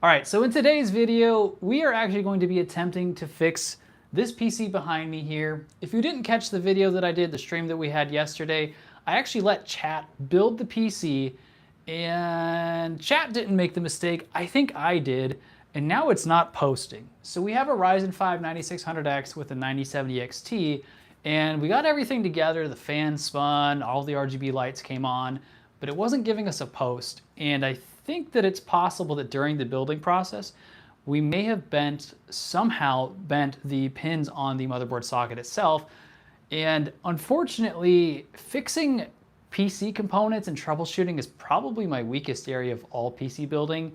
All right, so in today's video, we are actually going to be attempting to fix this PC behind me here. If you didn't catch the video that I did, the stream that we had yesterday, I actually let chat build the PC and chat didn't make the mistake. I think I did, and now it's not posting. So we have a Ryzen 5 9600X with a 9070 XT, and we got everything together. The fan spun, all the RGB lights came on, but it wasn't giving us a post. And I think that it's possible that during the building process, we may have somehow bent the pins on the motherboard socket itself. And unfortunately, fixing PC components and troubleshooting is probably my weakest area of all PC building.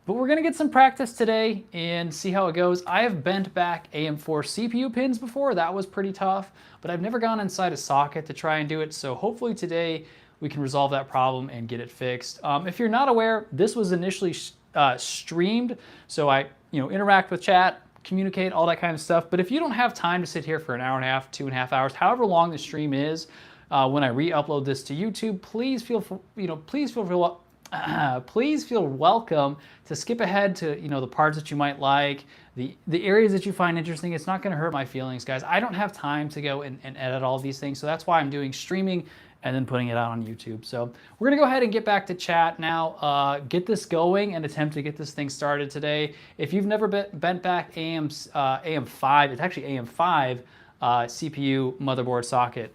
But we're gonna get some practice today and see how it goes. I have bent back AM4 CPU pins before. That was pretty tough, but I've never gone inside a socket to try and do it. So hopefully today we can resolve that problem and get it fixed. If you're not aware, this was initially streamed. So I interact with chat, communicate, all that kind of stuff. But if you don't have time to sit here for an hour and a half, 2.5 hours, however long the stream is, when I re-upload this to YouTube, please feel welcome to skip ahead to the parts that you might like, the areas that you find interesting. It's not going to hurt my feelings, guys. I don't have time to go and edit all these things, so that's why I'm doing streaming and then putting it out on YouTube. So we're gonna go ahead and get back to chat now, get this going and attempt to get this thing started today. If you've never bent back AM5, it's actually AM5 CPU motherboard socket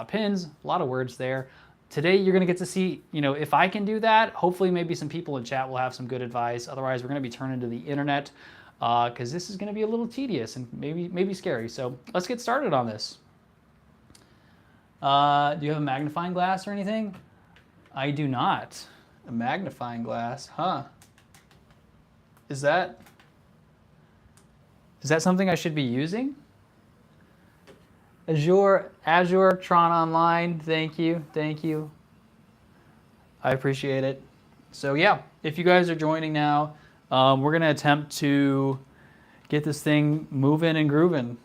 pins, a lot of words there. Today you're gonna get to see, if I can do that. Hopefully maybe some people in chat will have some good advice. Otherwise we're gonna be turning to the internet because this is gonna be a little tedious and maybe scary. So let's get started on this. Do you have a magnifying glass or anything? I do not. A magnifying glass, huh? Is that something I should be using? Azure Tron Online, thank you. I appreciate it. So yeah, if you guys are joining now, we're gonna attempt to get this thing moving and grooving.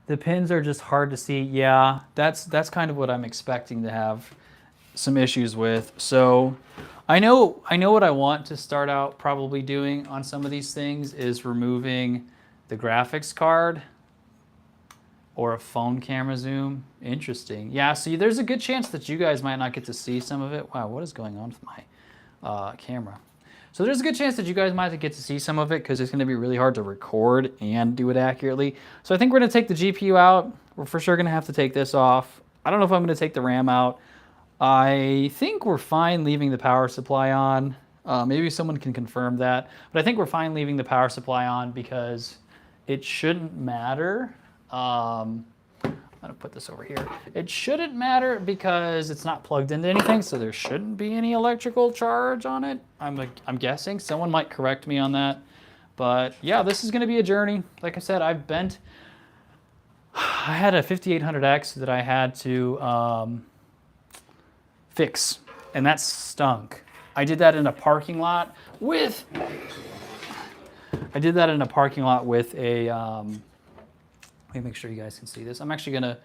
The pins are just hard to see. Yeah, that's kind of what I'm expecting to have some issues with. So I know what I want to start out probably doing on some of these things is removing the graphics card or a phone camera zoom. Interesting. Yeah, see, there's a good chance that you guys might not get to see some of it. Wow, what is going on with my camera? So there's a good chance that you guys might get to see some of it because it's going to be really hard to record and do it accurately. So I think we're going to take the GPU out. We're for sure going to have to take this off. I don't know if I'm going to take the RAM out. I think we're fine leaving the power supply on. Maybe someone can confirm that. But I think we're fine leaving the power supply on because it shouldn't matter. I'm gonna put this over here. It shouldn't matter because it's not plugged into anything, so there shouldn't be any electrical charge on it. I'm guessing. Someone might correct me on that. But yeah, this is gonna be a journey. Like I said, I had a 5800X that I had to fix, and that stunk. I did that in a parking lot with a let me make sure you guys can see this. I'm actually gonna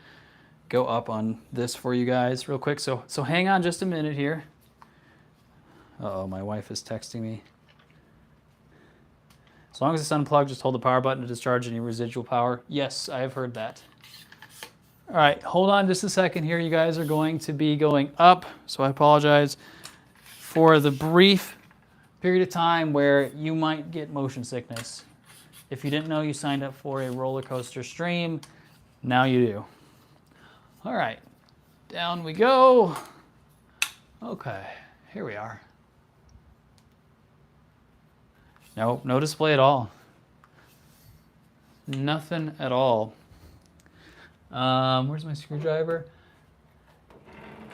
go up on this for you guys real quick. So hang on just a minute here. Uh-oh, my wife is texting me. As long as it's unplugged, just hold the power button to discharge any residual power. Yes, I have heard that. All right, hold on just a second here. You guys are going to be going up, so I apologize for the brief period of time where you might get motion sickness. If you didn't know, you signed up for a roller coaster stream. Now you do. All right, down we go. Okay, here we are. Nope, no display at all. Nothing at all. Where's my screwdriver?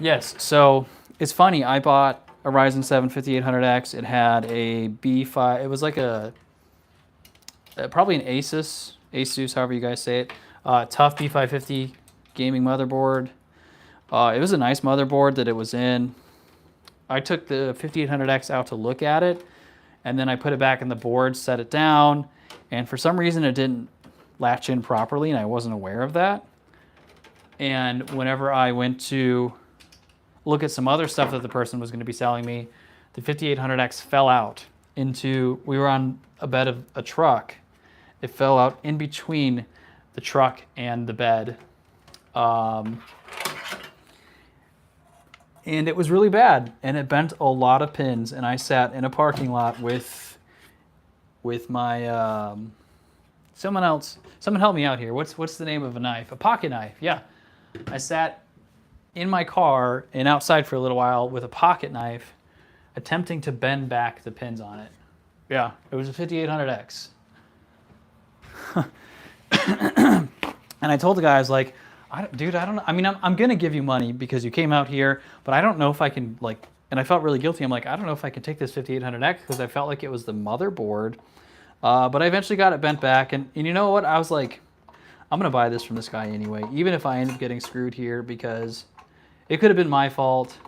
Yes, so it's funny. I bought a Ryzen 7 5800X. It had a B5. It was like probably an Asus, however you guys say it. Tough B550 gaming motherboard. It was a nice motherboard that it was in. I took the 5800X out to look at it, and then I put it back in the board, set it down, and for some reason it didn't latch in properly, and I wasn't aware of that. And whenever I went to look at some other stuff that the person was going to be selling me, the 5800X fell out into, we were on a bed of a truck. It fell out in between the truck and the bed. And it was really bad, and it bent a lot of pins, and I sat in a parking lot with my, someone help me out here. What's the name of a knife? A pocket knife, yeah. I sat in my car and outside for a little while with a pocket knife, attempting to bend back the pins on it. Yeah, it was a 5800X. And I told the guys, like, dude, I don't know. I mean, I'm going to give you money because you came out here, but I don't know if I can, like, and I felt really guilty. I'm like, I don't know if I can take this 5800X because I felt like it was the motherboard. But I eventually got it bent back. And you know what? I was like, I'm going to buy this from this guy anyway, even if I end up getting screwed here, because it could have been my fault.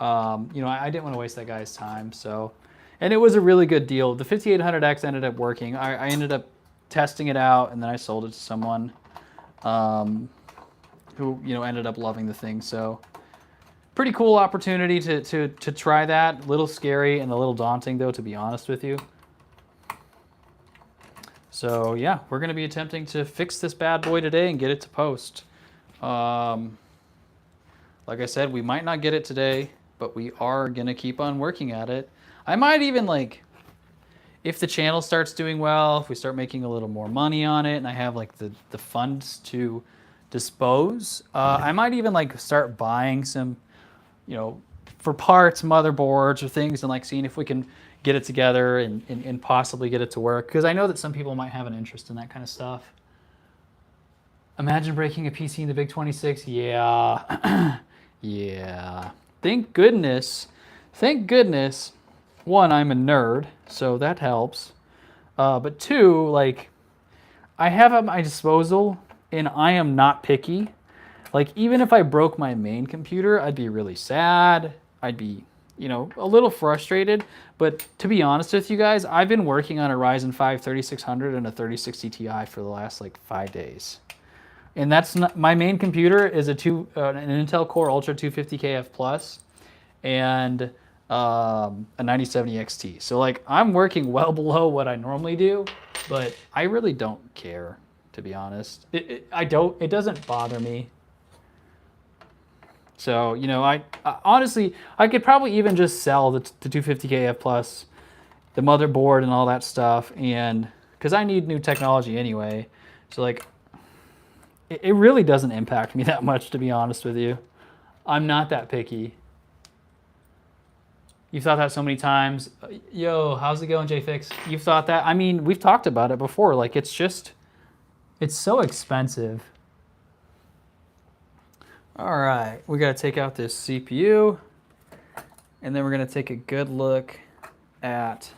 You know, I didn't want to waste that guy's time. So, and it was a really good deal. The 5800X ended up working. I ended up testing it out, and then I sold it to someone who, you know, ended up loving the thing. So pretty cool opportunity to try that. A little scary and a little daunting, though, to be honest with you. So yeah, we're going to be attempting to fix this bad boy today and get it to post. Like I said, we might not get it today, but we are going to keep on working at it. I might even, like, if the channel starts doing well, if we start making a little more money on it and I have like the funds to dispose, I might even like start buying some, you know, for parts, motherboards or things, and like seeing if we can get it together and possibly get it to work. Because I know that some people might have an interest in that kind of stuff. Imagine breaking a PC in the Big 26. Yeah. Yeah. Thank goodness. One, I'm a nerd, so that helps. But two, like, I have at my disposal, and I am not picky. Like, even if I broke my main computer, I'd be really sad. I'd be, you know, a little frustrated. But to be honest with you guys, I've been working on a Ryzen 5 3600 and a 3060 Ti for the last, like, 5 days. And that's not, my main computer is an Intel Core Ultra 250KF Plus, and a 9070 XT. So like, I'm working well below what I normally do, but I really don't care, to be honest. It doesn't bother me. So, you know, I honestly, I could probably even just sell the 250KF Plus, the motherboard and all that stuff, and because I need new technology anyway. So like, it really doesn't impact me that much, to be honest with you. I'm not that picky. You've thought that so many times. Yo, how's it going, JFix? You've thought that? I mean, we've talked about it before. Like, it's so expensive. All right, we got to take out this CPU, and then we're going to take a good look at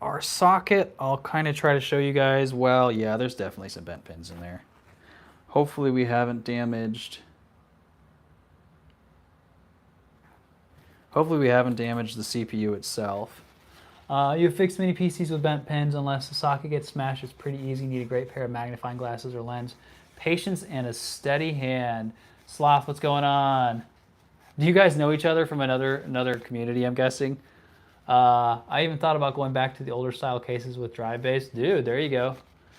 our socket. I'll kind of try to show you guys. Well, yeah, there's definitely some bent pins in there. Hopefully we haven't damaged... Hopefully we haven't damaged the CPU itself. You've fixed many PCs with bent pins. Unless the socket gets smashed, it's pretty easy. Need a great pair of magnifying glasses or lens. Patience and a steady hand. Sloth, what's going on? Do you guys know each other from another community, I'm guessing? I even thought about going back to the older style cases with drive base. Dude, there you go.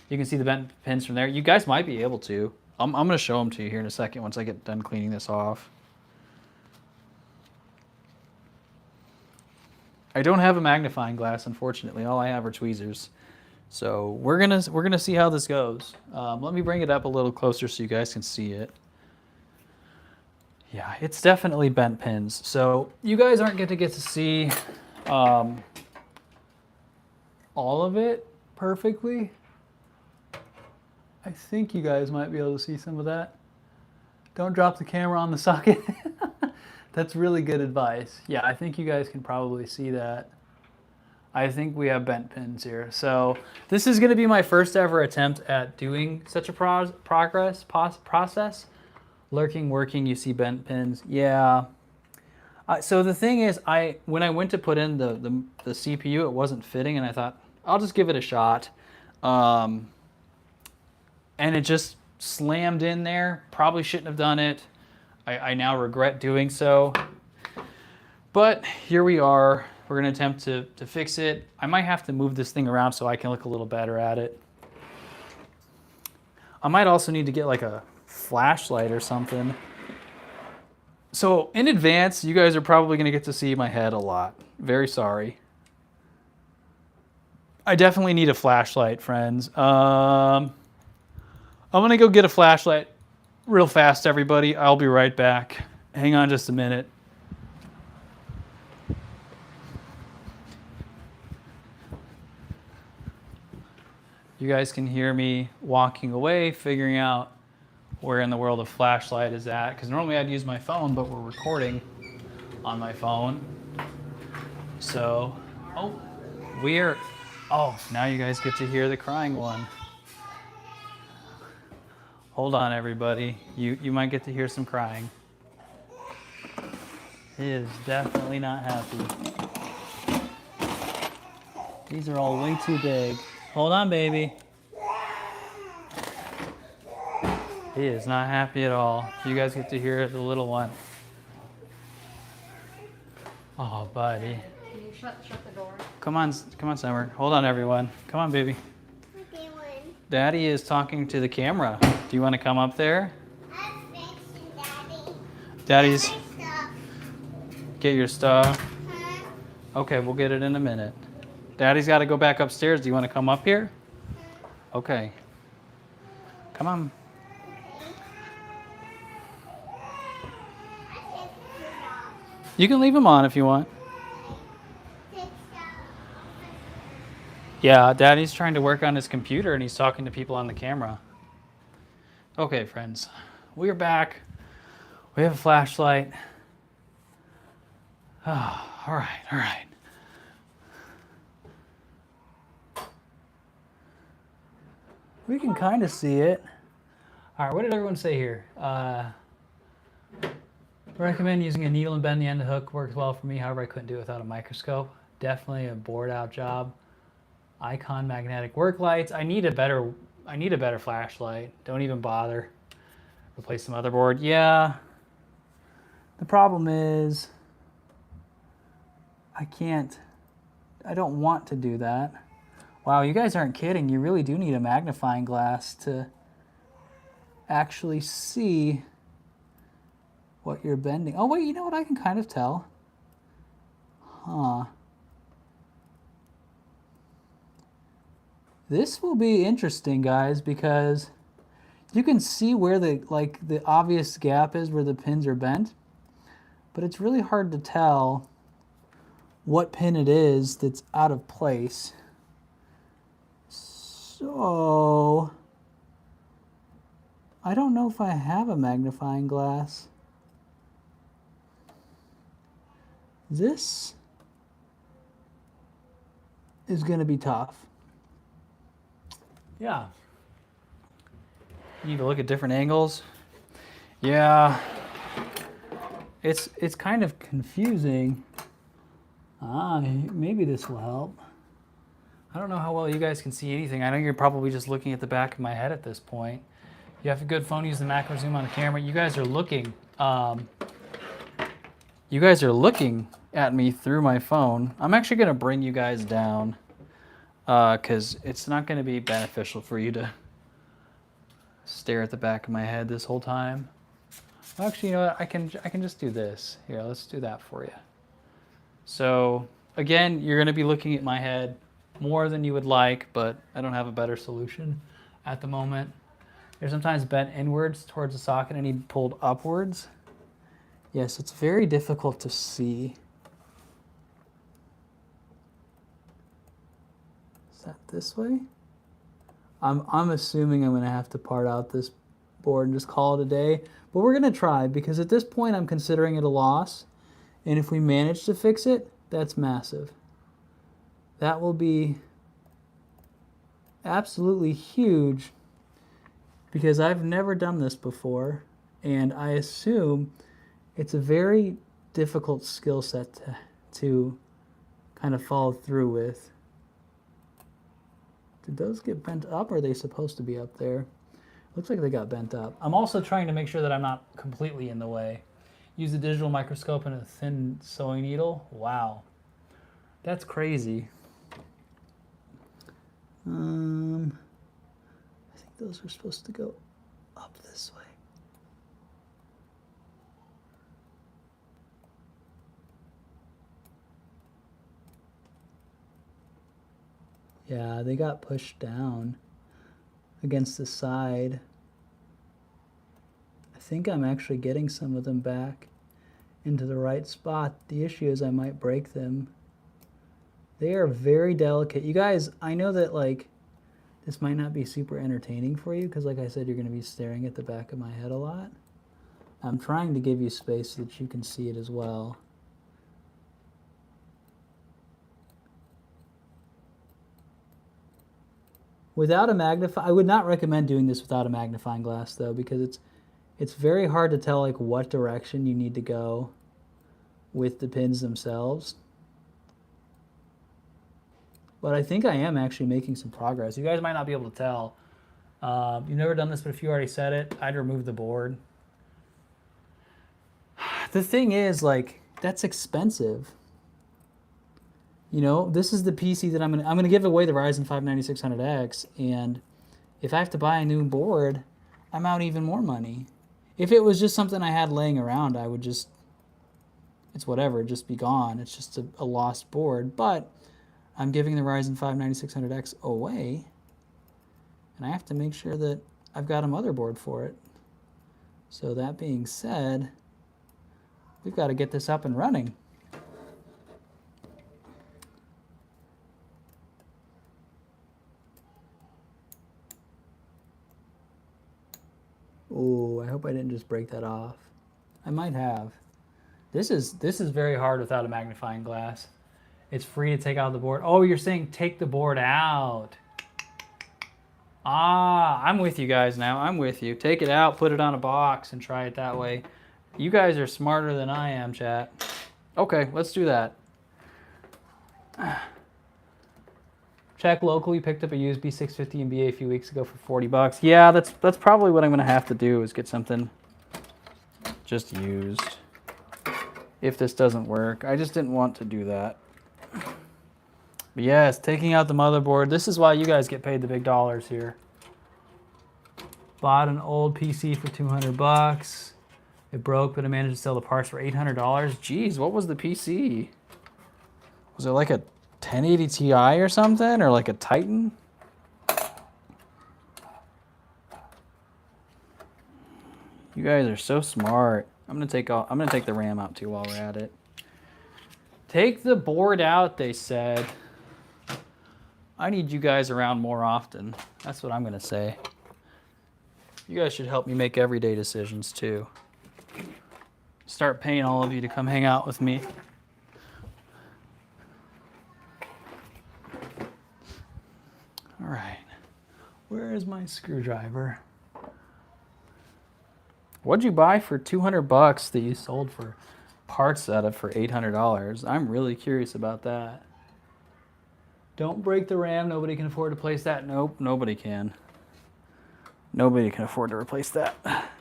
You can see the bent pins from there. You guys might be able to. I'm going to show them to you here in a second once I get done cleaning this off. I don't have a magnifying glass, unfortunately. All I have are tweezers. So we're gonna see how this goes. Let me bring it up a little closer so you guys can see it. Yeah, it's definitely bent pins. So you guys aren't going to get to see all of it perfectly. I think you guys might be able to see some of that. Don't drop the camera on the socket. That's really good advice. Yeah, I think you guys can probably see that. I think we have bent pins here. So this is going to be my first ever attempt at doing such a process. Lurking, working, you see bent pins. Yeah. So the thing is, when I went to put in the CPU, it wasn't fitting, and I thought, I'll just give it a shot. And it just slammed in there. Probably shouldn't have done it. I now regret doing so. But here we are. We're gonna attempt to fix it. I might have to move this thing around so I can look a little better at it. I might also need to get like a flashlight or something. So in advance, you guys are probably gonna get to see my head a lot. Very sorry. I definitely need a flashlight, friends. I'm gonna go get a flashlight real fast, everybody. I'll be right back. Hang on just a minute. You guys can hear me walking away, figuring out where in the world a flashlight is at. Because normally I'd use my phone, but we're recording on my phone. So, oh, now you guys get to hear the crying one. Hold on, everybody. You might get to hear some crying. He is definitely not happy. These are all way too big. Hold on, baby. He is not happy at all. You guys get to hear the little one. Oh, buddy. Can you shut the door? Come on, Summer. Hold on, everyone. Come on, baby. Okay, one. Daddy is talking to the camera. Do you want to come up there? I'm fixing Daddy. Daddy's. My stuff. Get your stuff. Huh? Okay, we'll get it in a minute. Daddy's got to go back upstairs. Do you want to come up here? Okay. Come on. You can leave him on if you want. Yeah, Daddy's trying to work on his computer and he's talking to people on the camera. Okay, friends. We're back. We have a flashlight. Oh, all right. We can kind of see it. All right, what did everyone say here? Recommend using a needle and bend the end of the hook. Works well for me. However, I couldn't do it without a microscope. Definitely a bored out job. Icon magnetic work lights. I need a better flashlight. Don't even bother. Replace the motherboard. Yeah. The problem is I don't want to do that. Wow, you guys aren't kidding. You really do need a magnifying glass to actually see what you're bending. Oh, wait, you know what? I can kind of tell. Huh. This will be interesting, guys, because you can see where the obvious gap is where the pins are bent, but it's really hard to tell what pin it is that's out of place. So I don't know if I have a magnifying glass. This is going to be tough. Yeah. You need to look at different angles. Yeah. It's kind of confusing. Maybe this will help. I don't know how well you guys can see anything. I know you're probably just looking at the back of my head at this point. You have a good phone, use the macro zoom on the camera. You guys are looking. You guys are looking at me through my phone. I'm actually going to bring you guys down because it's not going to be beneficial for you to stare at the back of my head this whole time. Actually, you know what? I can just do this. Here, let's do that for you. So again, you're going to be looking at my head more than you would like, but I don't have a better solution at the moment. They're sometimes bent inwards towards the socket and need pulled upwards. Yes, it's very difficult to see. Is that this way? I'm assuming I'm going to have to part out this board and just call it a day. But we're going to try, because at this point I'm considering it a loss. And if we manage to fix it, that's massive. That will be absolutely huge, because I've never done this before. And I assume it's a very difficult skill set to kind of follow through with. Did those get bent up, or are they supposed to be up there? Looks like they got bent up. I'm also trying to make sure that I'm not completely in the way. Use a digital microscope and a thin sewing needle. Wow. That's crazy. I think those are supposed to go up this way. Yeah, they got pushed down against the side. I think I'm actually getting some of them back into the right spot. The issue is I might break them. They are very delicate. You guys, I know that like this might not be super entertaining for you because like I said, you're going to be staring at the back of my head a lot. I'm trying to give you space so that you can see it as well. Without a I would not recommend doing this without a magnifying glass though, because it's very hard to tell like what direction you need to go with the pins themselves. But I think I am actually making some progress. You guys might not be able to tell. You've never done this, but if you already said it, I'd remove the board. The thing is, like, that's expensive. You know, this is the PC that I'm gonna give away the Ryzen 5 9600X, and if I have to buy a new board, I'm out even more money. If it was just something I had laying around, I would just, it's whatever, just be gone. It's just a lost board. But I'm giving the Ryzen 5 9600X away, and I have to make sure that I've got a motherboard for it. So that being said, we've got to get this up and running. Oh, I hope I didn't just break that off. I might have. This is very hard without a magnifying glass. It's free to take out the board. Oh, you're saying take the board out. Ah, I'm with you guys now. I'm with you. Take it out, put it on a box, and try it that way. You guys are smarter than I am, chat. Okay, let's do that. Check locally, picked up a USB 650 MBA a few weeks ago for 40 bucks. Yeah, that's probably what I'm going to have to do is get something just used. If this doesn't work. I just didn't want to do that. But yes, taking out the motherboard. This is why you guys get paid the big dollars here. Bought an old PC for 200 bucks. It broke, but I managed to sell the parts for $800. Jeez, what was the PC? Was it like a 1080 Ti or something, or like a Titan? You guys are so smart. I'm gonna take the RAM out too while we're at it. Take the board out, they said. I need you guys around more often. That's what I'm gonna say. You guys should help me make everyday decisions too. Start paying all of you to come hang out with me. All right, where is my screwdriver? What'd you buy for 200 bucks that you sold for parts out of for $800? I'm really curious about that. Don't break the RAM. Nobody can afford to replace that. Nope, nobody can. Nobody can afford to replace that.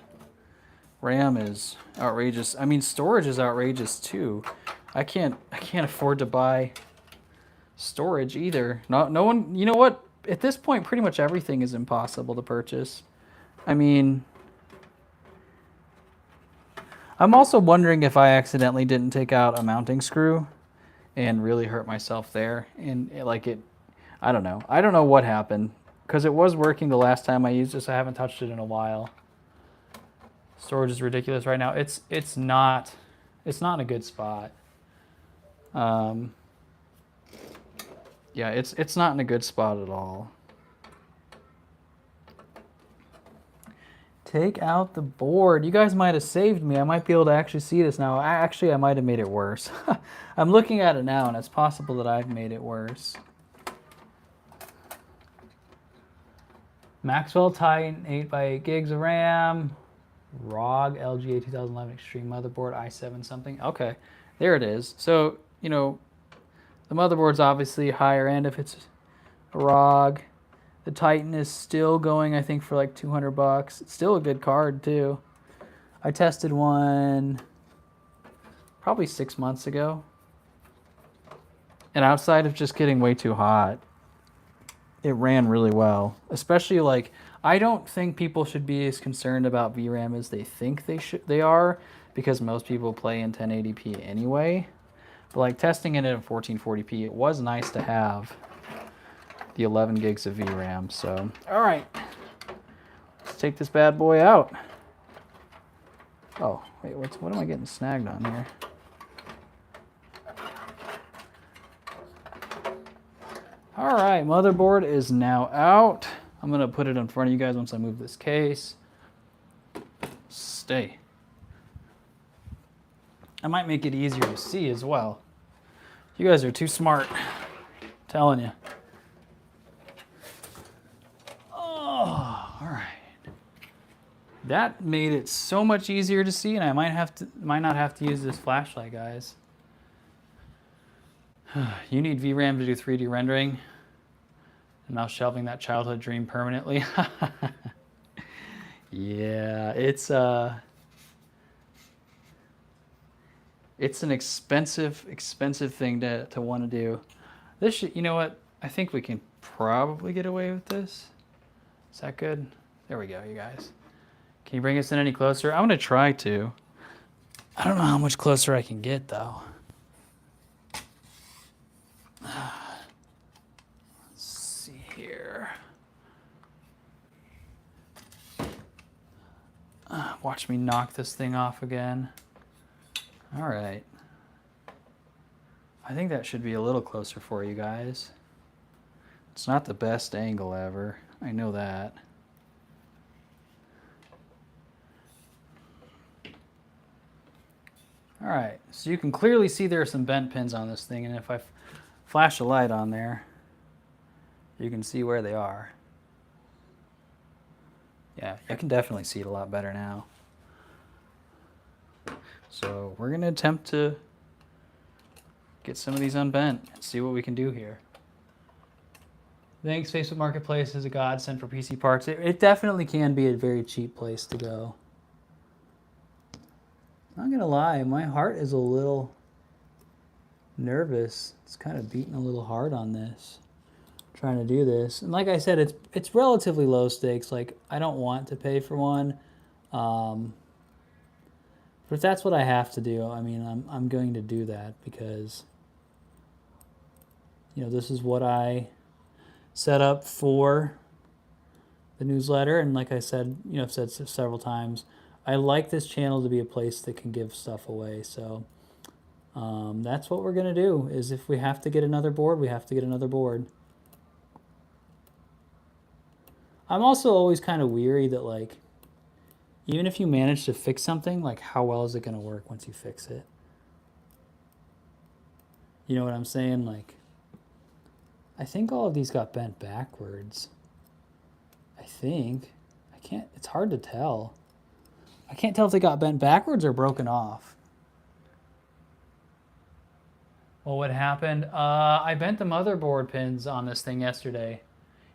RAM is outrageous. I mean, storage is outrageous too. I can't afford to buy storage either. No one. You know what? At this point, pretty much everything is impossible to purchase. I mean, I'm also wondering if I accidentally didn't take out a mounting screw and really hurt myself there. And I don't know. I don't know what happened because it was working the last time I used this. I haven't touched it in a while. Storage is ridiculous right now. It's not in a good spot. Yeah, it's not in a good spot at all. Take out the board. You guys might have saved me. I might be able to actually see this now. Actually, I might have made it worse. I'm looking at it now, and it's possible that I've made it worse. Maxwell Titan, 8x8 gigs of RAM. ROG LGA 2011 Extreme motherboard, i7 something. Okay, there it is. So, you know, the motherboard's obviously higher end if it's a ROG. The Titan is still going, I think, for like 200 bucks. It's still a good card, too. I tested one probably 6 months ago. And outside of just getting way too hot, it ran really well. Especially like, I don't think people should be as concerned about VRAM as they think they are, because most people play in 1080p anyway. But like testing it at 1440p, it was nice to have the 11 gigs of VRAM. So, all right, let's take this bad boy out. Oh, wait, what am I getting snagged on here? All right, motherboard is now out. I'm gonna put it in front of you guys once I move this case. Stay. I might make it easier to see as well. You guys are too smart, I'm telling you. Oh, all right. That made it so much easier to see, and I might not have to use this flashlight, guys. You need VRAM to do 3D rendering. I'm now shelving that childhood dream permanently. Yeah, it's an expensive thing to want to do. This you know what? I think we can probably get away with this. Is that good? There we go, you guys. Can you bring us in any closer? I'm gonna try to. I don't know how much closer I can get though. Let's see here. Watch me knock this thing off again. All right. I think that should be a little closer for you guys. It's not the best angle ever. I know that. All right, so you can clearly see there are some bent pins on this thing, and if I flash a light on there, you can see where they are. Yeah, I can definitely see it a lot better now. So we're gonna attempt to get some of these unbent and see what we can do here. Thanks, Facebook Marketplace is a godsend for PC parts. It definitely can be a very cheap place to go. Not gonna lie, my heart is a little nervous. It's kind of beating a little hard on this, trying to do this. And like I said, it's relatively low stakes. Like, I don't want to pay for one, but if that's what I have to do, I mean, I'm going to do that because, you know, this is what I set up for the newsletter. And like I said, you know, I've said several times, I like this channel to be a place that can give stuff away. So that's what we're going to do, is if we have to get another board, we have to get another board. I'm also always kind of weary that, like, even if you manage to fix something, like, how well is it going to work once you fix it? You know what I'm saying? Like, I think all of these got bent backwards. I think. I can't, it's hard to tell. I can't tell if they got bent backwards or broken off. Well, what happened? I bent the motherboard pins on this thing yesterday.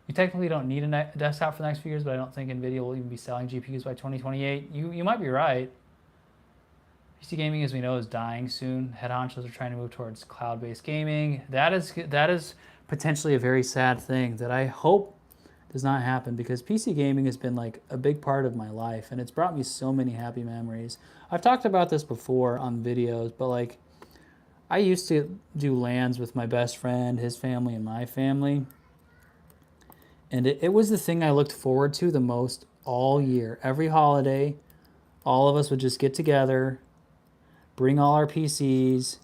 You technically don't need a desktop for the next few years, but I don't think NVIDIA will even be selling GPUs by 2028. You might be right. PC gaming, as we know, is dying soon. Head honchos are trying to move towards cloud-based gaming. That is potentially a very sad thing that I hope does not happen, because PC gaming has been like a big part of my life, and it's brought me so many happy memories. I've talked about this before on videos, but like, I used to do LANs with my best friend, his family, and my family. And it was the thing I looked forward to the most all year. Every holiday, all of us would just get together, bring all our PCs,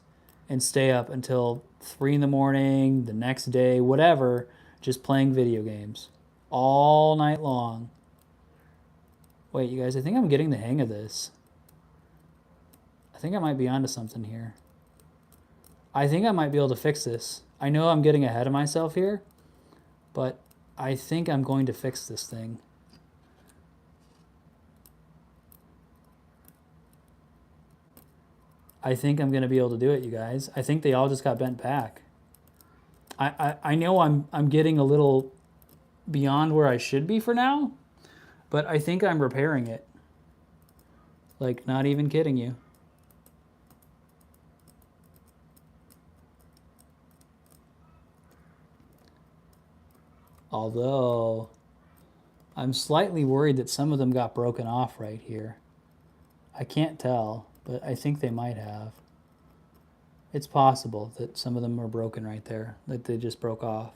and stay up until 3 in the morning, the next day, whatever, just playing video games all night long. Wait, you guys, I think I'm getting the hang of this. I think I might be onto something here. I think I might be able to fix this. I know I'm getting ahead of myself here, but I think I'm going to fix this thing. I think I'm going to be able to do it, you guys. I think they all just got bent back. I know I'm getting a little beyond where I should be for now, but I think I'm repairing it. Like, not even kidding you. Although, I'm slightly worried that some of them got broken off right here. I can't tell, but I think they might have. It's possible that some of them are broken right there, that they just broke off.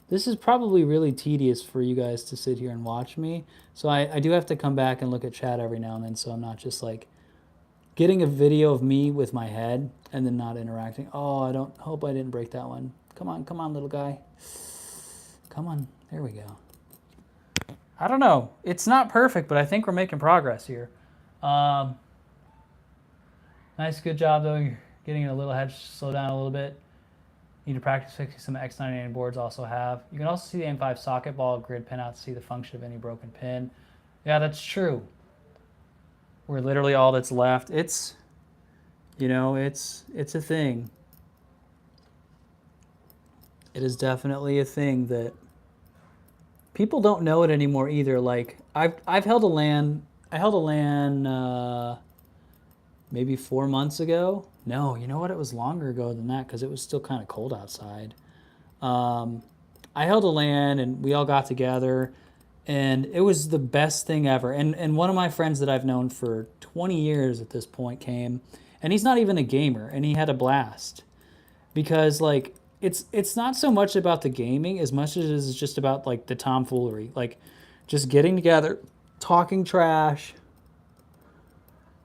This is probably really tedious for you guys to sit here and watch me. So I do have to come back and look at chat every now and then, so I'm not just like getting a video of me with my head and then not interacting. Oh, I don't hope I didn't break that one. Come on, little guy. Come on, there we go. I don't know. It's not perfect, but I think we're making progress here. Nice, good job though. You're getting it a little ahead. Slow down a little bit. Need to practice fixing some X99 boards also have. You can also see the M5 socket ball grid pin out to see the function of any broken pin. Yeah, that's true. We're literally all that's left. It's, you know, it's a thing. It is definitely a thing that people don't know it anymore either. Like I've held a LAN. I held a LAN maybe 4 months ago. No, you know what? It was longer ago than that because it was still kind of cold outside. I held a LAN and we all got together and it was the best thing ever. And one of my friends that I've known for 20 years at this point came, and he's not even a gamer, and he had a blast. Because like it's not so much about the gaming as much as it is just about like the tomfoolery. Like just getting together, talking trash.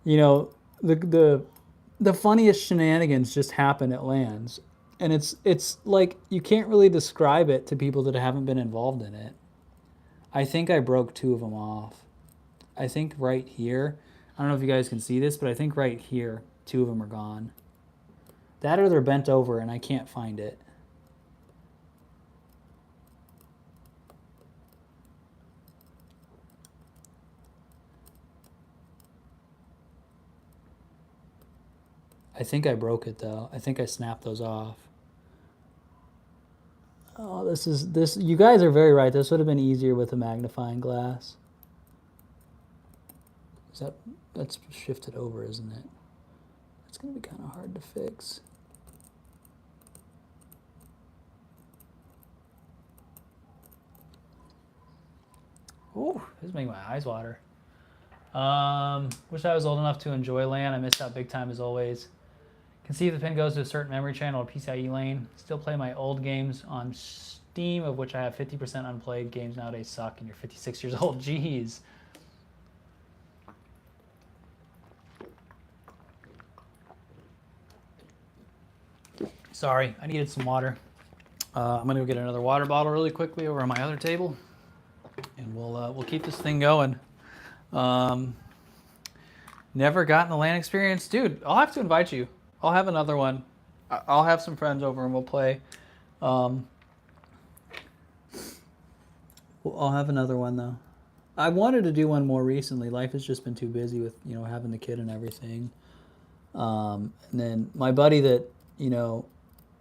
You know, the funniest shenanigans just happen at LANs. And it's like you can't really describe it to people that haven't been involved in it. I think I broke 2 of them off. I think right here, I don't know if you guys can see this, but I think right here, 2 of them are gone. That or they're bent over and I can't find it. I think I broke it though. I think I snapped those off. Oh, this. You guys are very right. This would have been easier with a magnifying glass. That's shifted over, isn't it? It's gonna be kind of hard to fix. Ooh, this is making my eyes water. Wish I was old enough to enjoy LAN. I missed out big time as always. Can see if the pin goes to a certain memory channel or PCIe lane. Still play my old games on Steam, of which I have 50% unplayed. Games nowadays suck and you're 56 years old. Jeez. Sorry, I needed some water. I'm gonna go get another water bottle really quickly over on my other table, and we'll keep this thing going. Never gotten a LAN experience, dude. I'll have to invite you. I'll have another one. I'll have some friends over and we'll play. I'll have another one though. I wanted to do one more recently. Life has just been too busy with having the kid and everything. And then my buddy that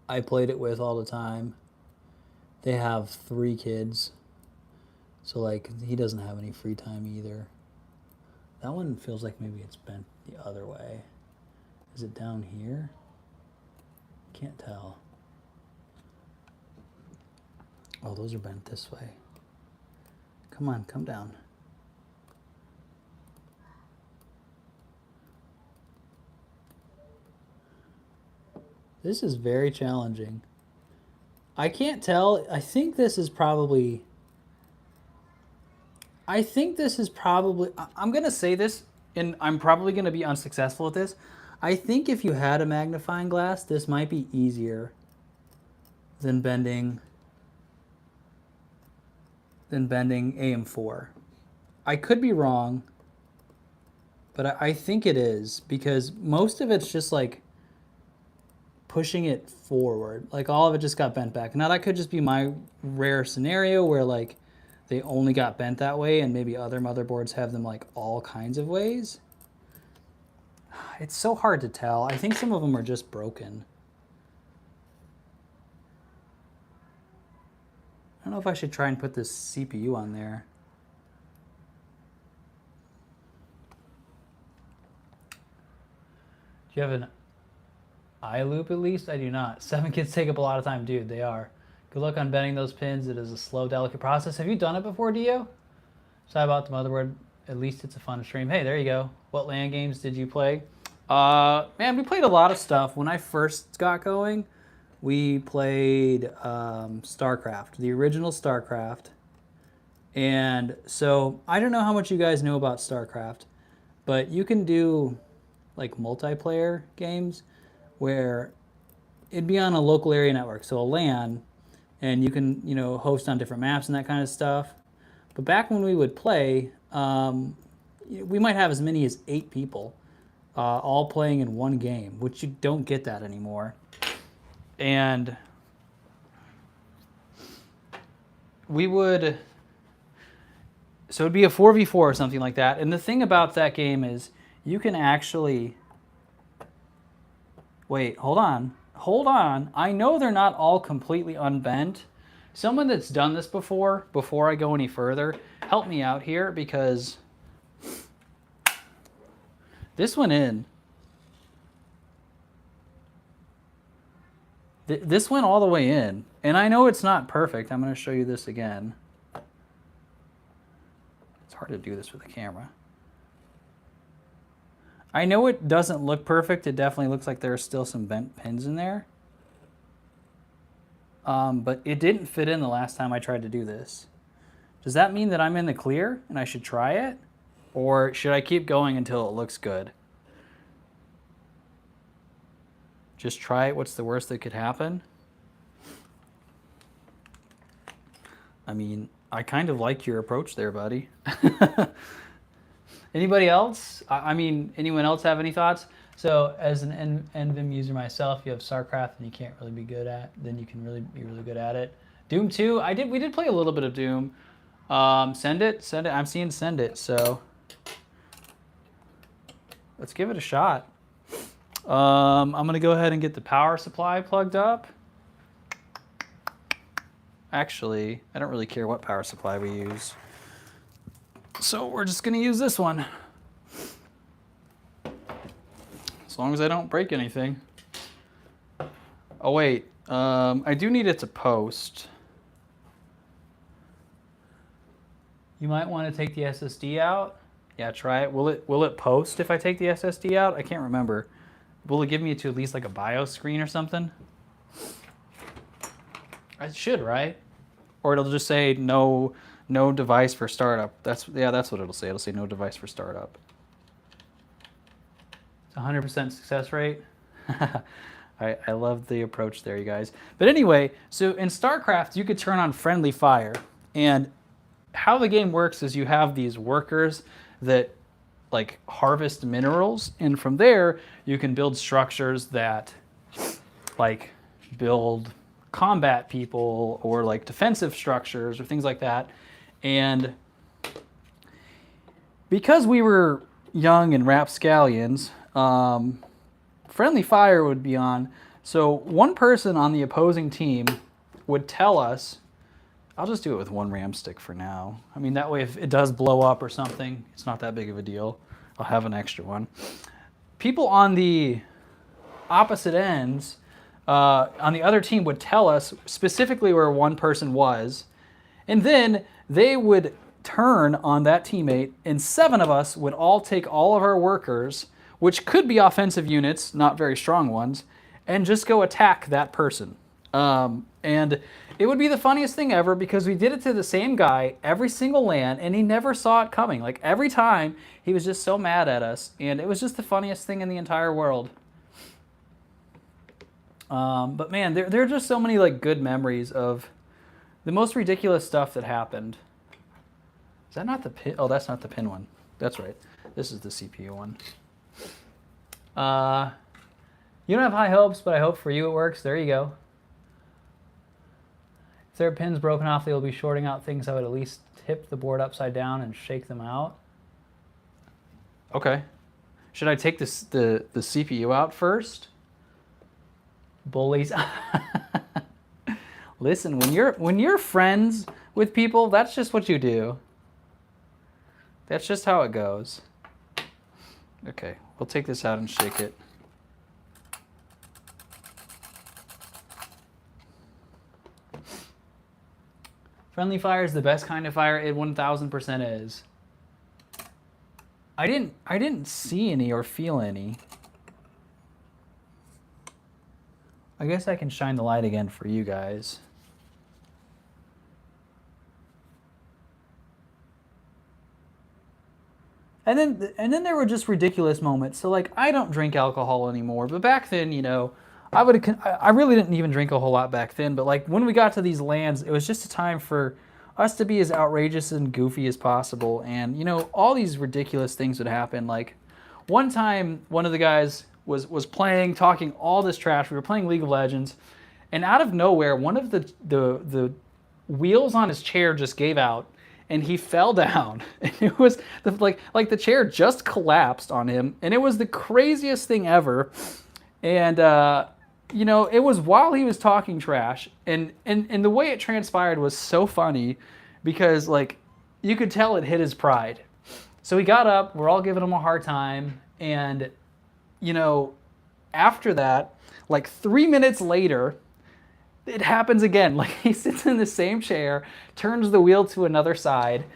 I played it with all the time, they have 3 kids. So like he doesn't have any free time either. That one feels like maybe it's bent the other way. Is it down here? Can't tell. Oh, those are bent this way. Come on, come down. This is very challenging. I can't tell. I think this is probably... I'm going to say this, and I'm probably going to be unsuccessful at this. I think if you had a magnifying glass, this might be easier than bending AM4. I could be wrong, but I think it is, because most of it's just like pushing it forward. Like all of it just got bent back. Now that could just be my rare scenario where like they only got bent that way and maybe other motherboards have them like all kinds of ways. It's so hard to tell. I think some of them are just broken. I don't know if I should try and put this CPU on there. you have an eye loop at least? I do not. 7 kids take up a lot of time. Dude, they are. Good luck on bending those pins. It is a slow, delicate process. Have you done it before, Dio? Sorry about the motherboard. At least it's a fun stream. Hey, there you go. What LAN games did you play? Man, we played a lot of stuff. When I first got going, we played StarCraft, the original StarCraft. And so I don't know how much you guys know about StarCraft, but you can do like multiplayer games where it'd be on a local area network, so a LAN, and you can, you know, host on different maps and that kind of stuff. But back when we would play, we might have as many as 8 people all playing in one game, which you don't get that anymore. And we would, so it'd be a 4v4 or something like that. And the thing about that game is you can actually, wait, hold on. I know they're not all completely unbent. Someone that's done this before I go any further, help me out here, because this went in. This went all the way in. And I know it's not perfect. I'm going to show you this again. It's hard to do this with a camera. I know it doesn't look perfect. It definitely looks like there are still some bent pins in there. But it didn't fit in the last time I tried to do this. Does that mean that I'm in the clear and I should try it? Or should I keep going until it looks good? Just try it. What's the worst that could happen? I mean, I kind of like your approach there, buddy. Anybody else? I mean, anyone else have any thoughts? So as an NVIM user myself, you have StarCraft and you can't really be good at, then you can really be really good at it. Doom 2, we did play a little bit of Doom. Send it. I'm seeing send it, so let's give it a shot. I'm gonna go ahead and get the power supply plugged up. Actually, I don't really care what power supply we use. So we're just gonna use this one. As long as I don't break anything. Oh wait, I do need it to post. You might want to take the SSD out. Yeah, try it. Will it post if I take the SSD out? I can't remember. Will it give me to at least like a BIOS screen or something? It should, right? Or it'll just say no device for startup. That's what it'll say. It'll say no device for startup. It's 100% success rate. I love the approach there, you guys. But anyway, so in StarCraft, you could turn on friendly fire. And how the game works is you have these workers that like harvest minerals. And from there, you can build structures that like build combat people or like defensive structures or things like that. And because we were young and rapscallions, friendly fire would be on. So one person on the opposing team would tell us, I'll just do it with one ram stick for now. I mean, that way if it does blow up or something, it's not that big of a deal. I'll have an extra one. People on the opposite ends, on the other team would tell us specifically where one person was, and then they would turn on that teammate, and 7 of us would all take all of our workers, which could be offensive units, not very strong ones, and just go attack that person. And it would be the funniest thing ever because we did it to the same guy every single LAN, and he never saw it coming. Like every time, he was just so mad at us, and it was just the funniest thing in the entire world. But man, there are just so many like good memories of the most ridiculous stuff that happened. Is that not the pin? Oh, that's not the pin one. That's right. This is the CPU one. You don't have high hopes, but I hope for you it works. There you go. If there are pins broken off, they will be shorting out things. I would at least tip the board upside down and shake them out. Okay. Should I take this, the CPU out first? Bullies. Listen, when you're friends with people, that's just what you do. That's just how it goes. Okay, we'll take this out and shake it. Friendly fire is the best kind of fire. It 1000% is. I didn't see any or feel any. I guess I can shine the light again for you guys. And then there were just ridiculous moments. So like I don't drink alcohol anymore, but back then, you know, I really didn't even drink a whole lot back then, but like when we got to these lands, it was just a time for us to be as outrageous and goofy as possible. And you know, all these ridiculous things would happen. Like one time one of the guys was playing, talking all this trash. We were playing League of Legends, and out of nowhere, one of the wheels on his chair just gave out, and he fell down. And it was like the chair just collapsed on him, and it was the craziest thing ever. And you know, it was while he was talking trash, and the way it transpired was so funny because like you could tell it hit his pride. So he got up. We're all giving him a hard time, and you know, after that, like 3 minutes later, it happens again. Like he sits in the same chair, turns the wheel to another side,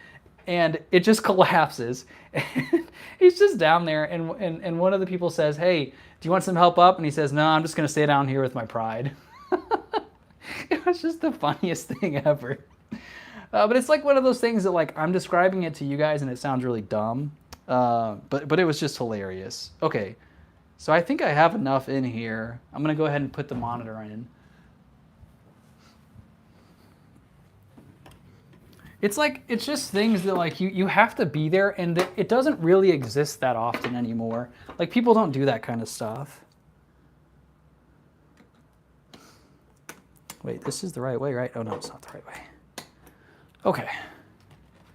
and it just collapses. And he's just down there, and one of the people says, "Hey, do you want some help up?" And he says, "No, I'm just going to stay down here with my pride." It was just the funniest thing ever. But it's like one of those things that like I'm describing it to you guys and it sounds really dumb, but it was just hilarious. Okay, so I think I have enough in here. I'm going to go ahead and put the monitor in. It's just things that like you have to be there, and it doesn't really exist that often anymore. Like people don't do that kind of stuff. Wait, this is the right way, right? Oh no, it's not the right way. Okay.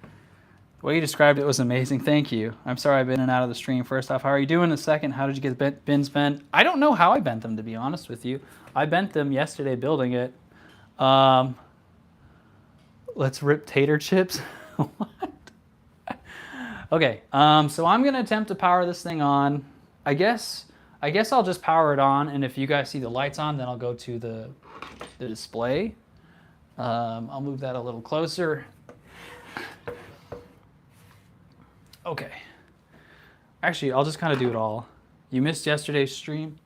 The way you described it was amazing. Thank you. I'm sorry I've been in and out of the stream. First off, how are you doing? The second, how did you get the bins bent? I don't know how I bent them, to be honest with you. I bent them yesterday building it. Let's rip tater chips. What? Okay, so I'm gonna attempt to power this thing on. I guess I'll just power it on, and if you guys see the lights on, then I'll go to the display. I'll move that a little closer. Okay. Actually, I'll just kind of do it all. You missed yesterday's stream?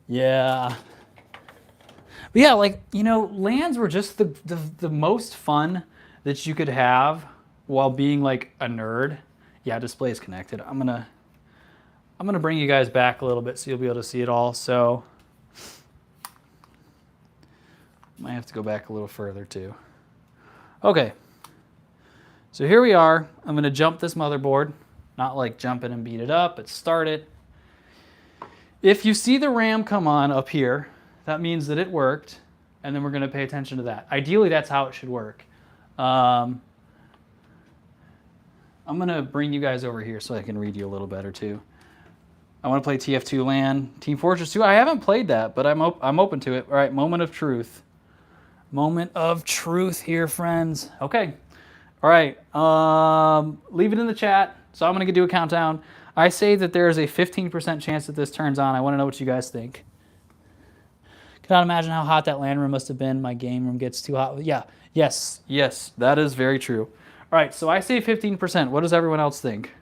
Yeah. But yeah, like, you know, LANs were just the most fun that you could have while being like a nerd. Yeah, display is connected. I'm gonna bring you guys back a little bit so you'll be able to see it all. So might have to go back a little further too. Okay. So here we are. I'm gonna jump this motherboard. Not like jump it and beat it up, but start it. If you see the RAM come on up here, that means that it worked, and then we're going to pay attention to that. Ideally, that's how it should work. I'm going to bring you guys over here so I can read you a little better too. I want to play TF2 LAN, Team Fortress 2. I haven't played that, but I'm open to it. All right, moment of truth. Moment of truth here, friends. Okay. All right. Leave it in the chat. So I'm going to do a countdown. I say that there is a 15% chance that this turns on. I want to know what you guys think. Cannot imagine how hot that LAN room must have been. My game room gets too hot. Yeah, yes, that is very true. All right, so I say 15%. What does everyone else think?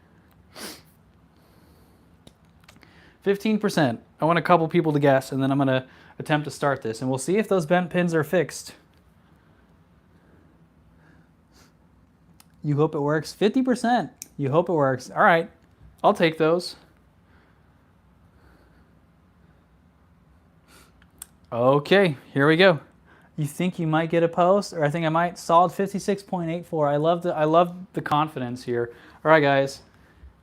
15%. I want a couple people to guess, and then I'm going to attempt to start this, and we'll see if those bent pins are fixed. You hope it works? 50%. You hope it works. All right, I'll take those. Okay, here we go. You think you might get a post, or I think I might. Solid 56.84. I love the confidence here. All right, guys.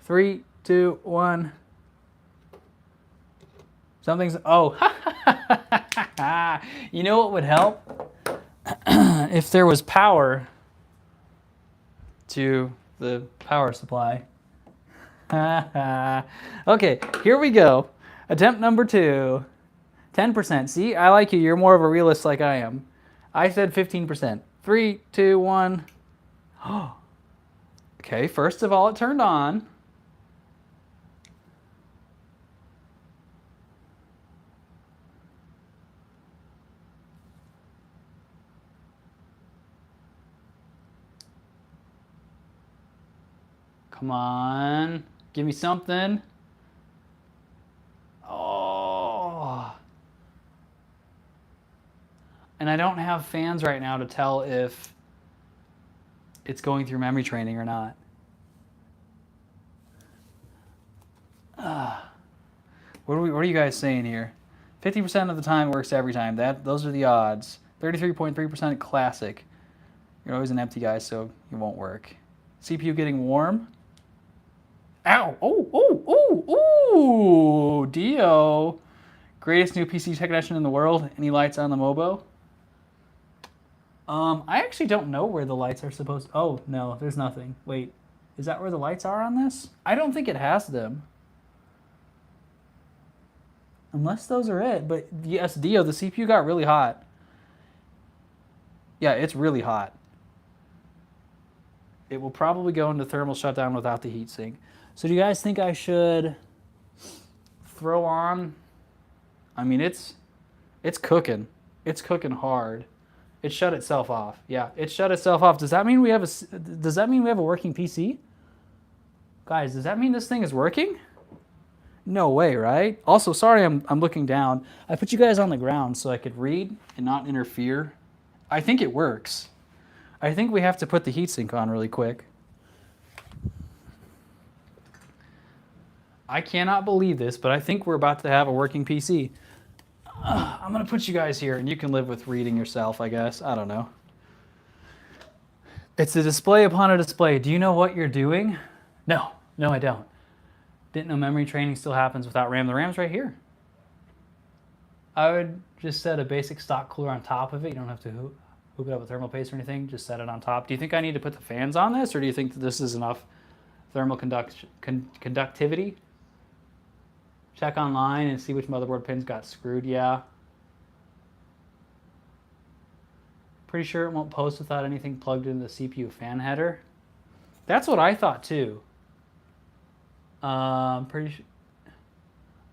3, 2, 1. Something's. Oh, you know what would help? If there was power to the power supply. Okay, here we go. Attempt number 2. 10%. See, I like you. You're more of a realist like I am. I said 15%. 3, 2, 1. Okay, first of all, it turned on. Come on. Give me something. Oh. And I don't have fans right now to tell if it's going through memory training or not. What are you guys saying here? 50% of the time works every time. Those are the odds. 33.3% classic. You're always an empty guy, so it won't work. CPU getting warm. Ow! Oh! Dio. Greatest new PC technician in the world. Any lights on the Mobo? I actually don't know where the lights are supposed to... Oh, no, there's nothing. Wait, is that where the lights are on this? I don't think it has them. Unless those are it. But yes, Dio, the CPU got really hot. Yeah, it's really hot. It will probably go into thermal shutdown without the heatsink. So do you guys think I should throw on... I mean, it's cooking. It's cooking hard. It shut itself off. Yeah, it shut itself off. Does that mean we have a working PC? Guys, does that mean this thing is working? No way, right? Also, sorry I'm looking down. I put you guys on the ground so I could read and not interfere. I think it works. I think we have to put the heatsink on really quick. I cannot believe this, but I think we're about to have a working PC. I'm going to put you guys here, and you can live with reading yourself, I guess. I don't know. It's a display upon a display. Do you know what you're doing? No, I don't. Didn't know memory training still happens without RAM. The RAM's right here. I would just set a basic stock cooler on top of it. You don't have to hook it up with thermal paste or anything. Just set it on top. Do you think I need to put the fans on this, or do you think that this is enough thermal conductivity? Check online and see which motherboard pins got screwed. Yeah. Pretty sure it won't post without anything plugged into the CPU fan header. That's what I thought too. Pretty sure.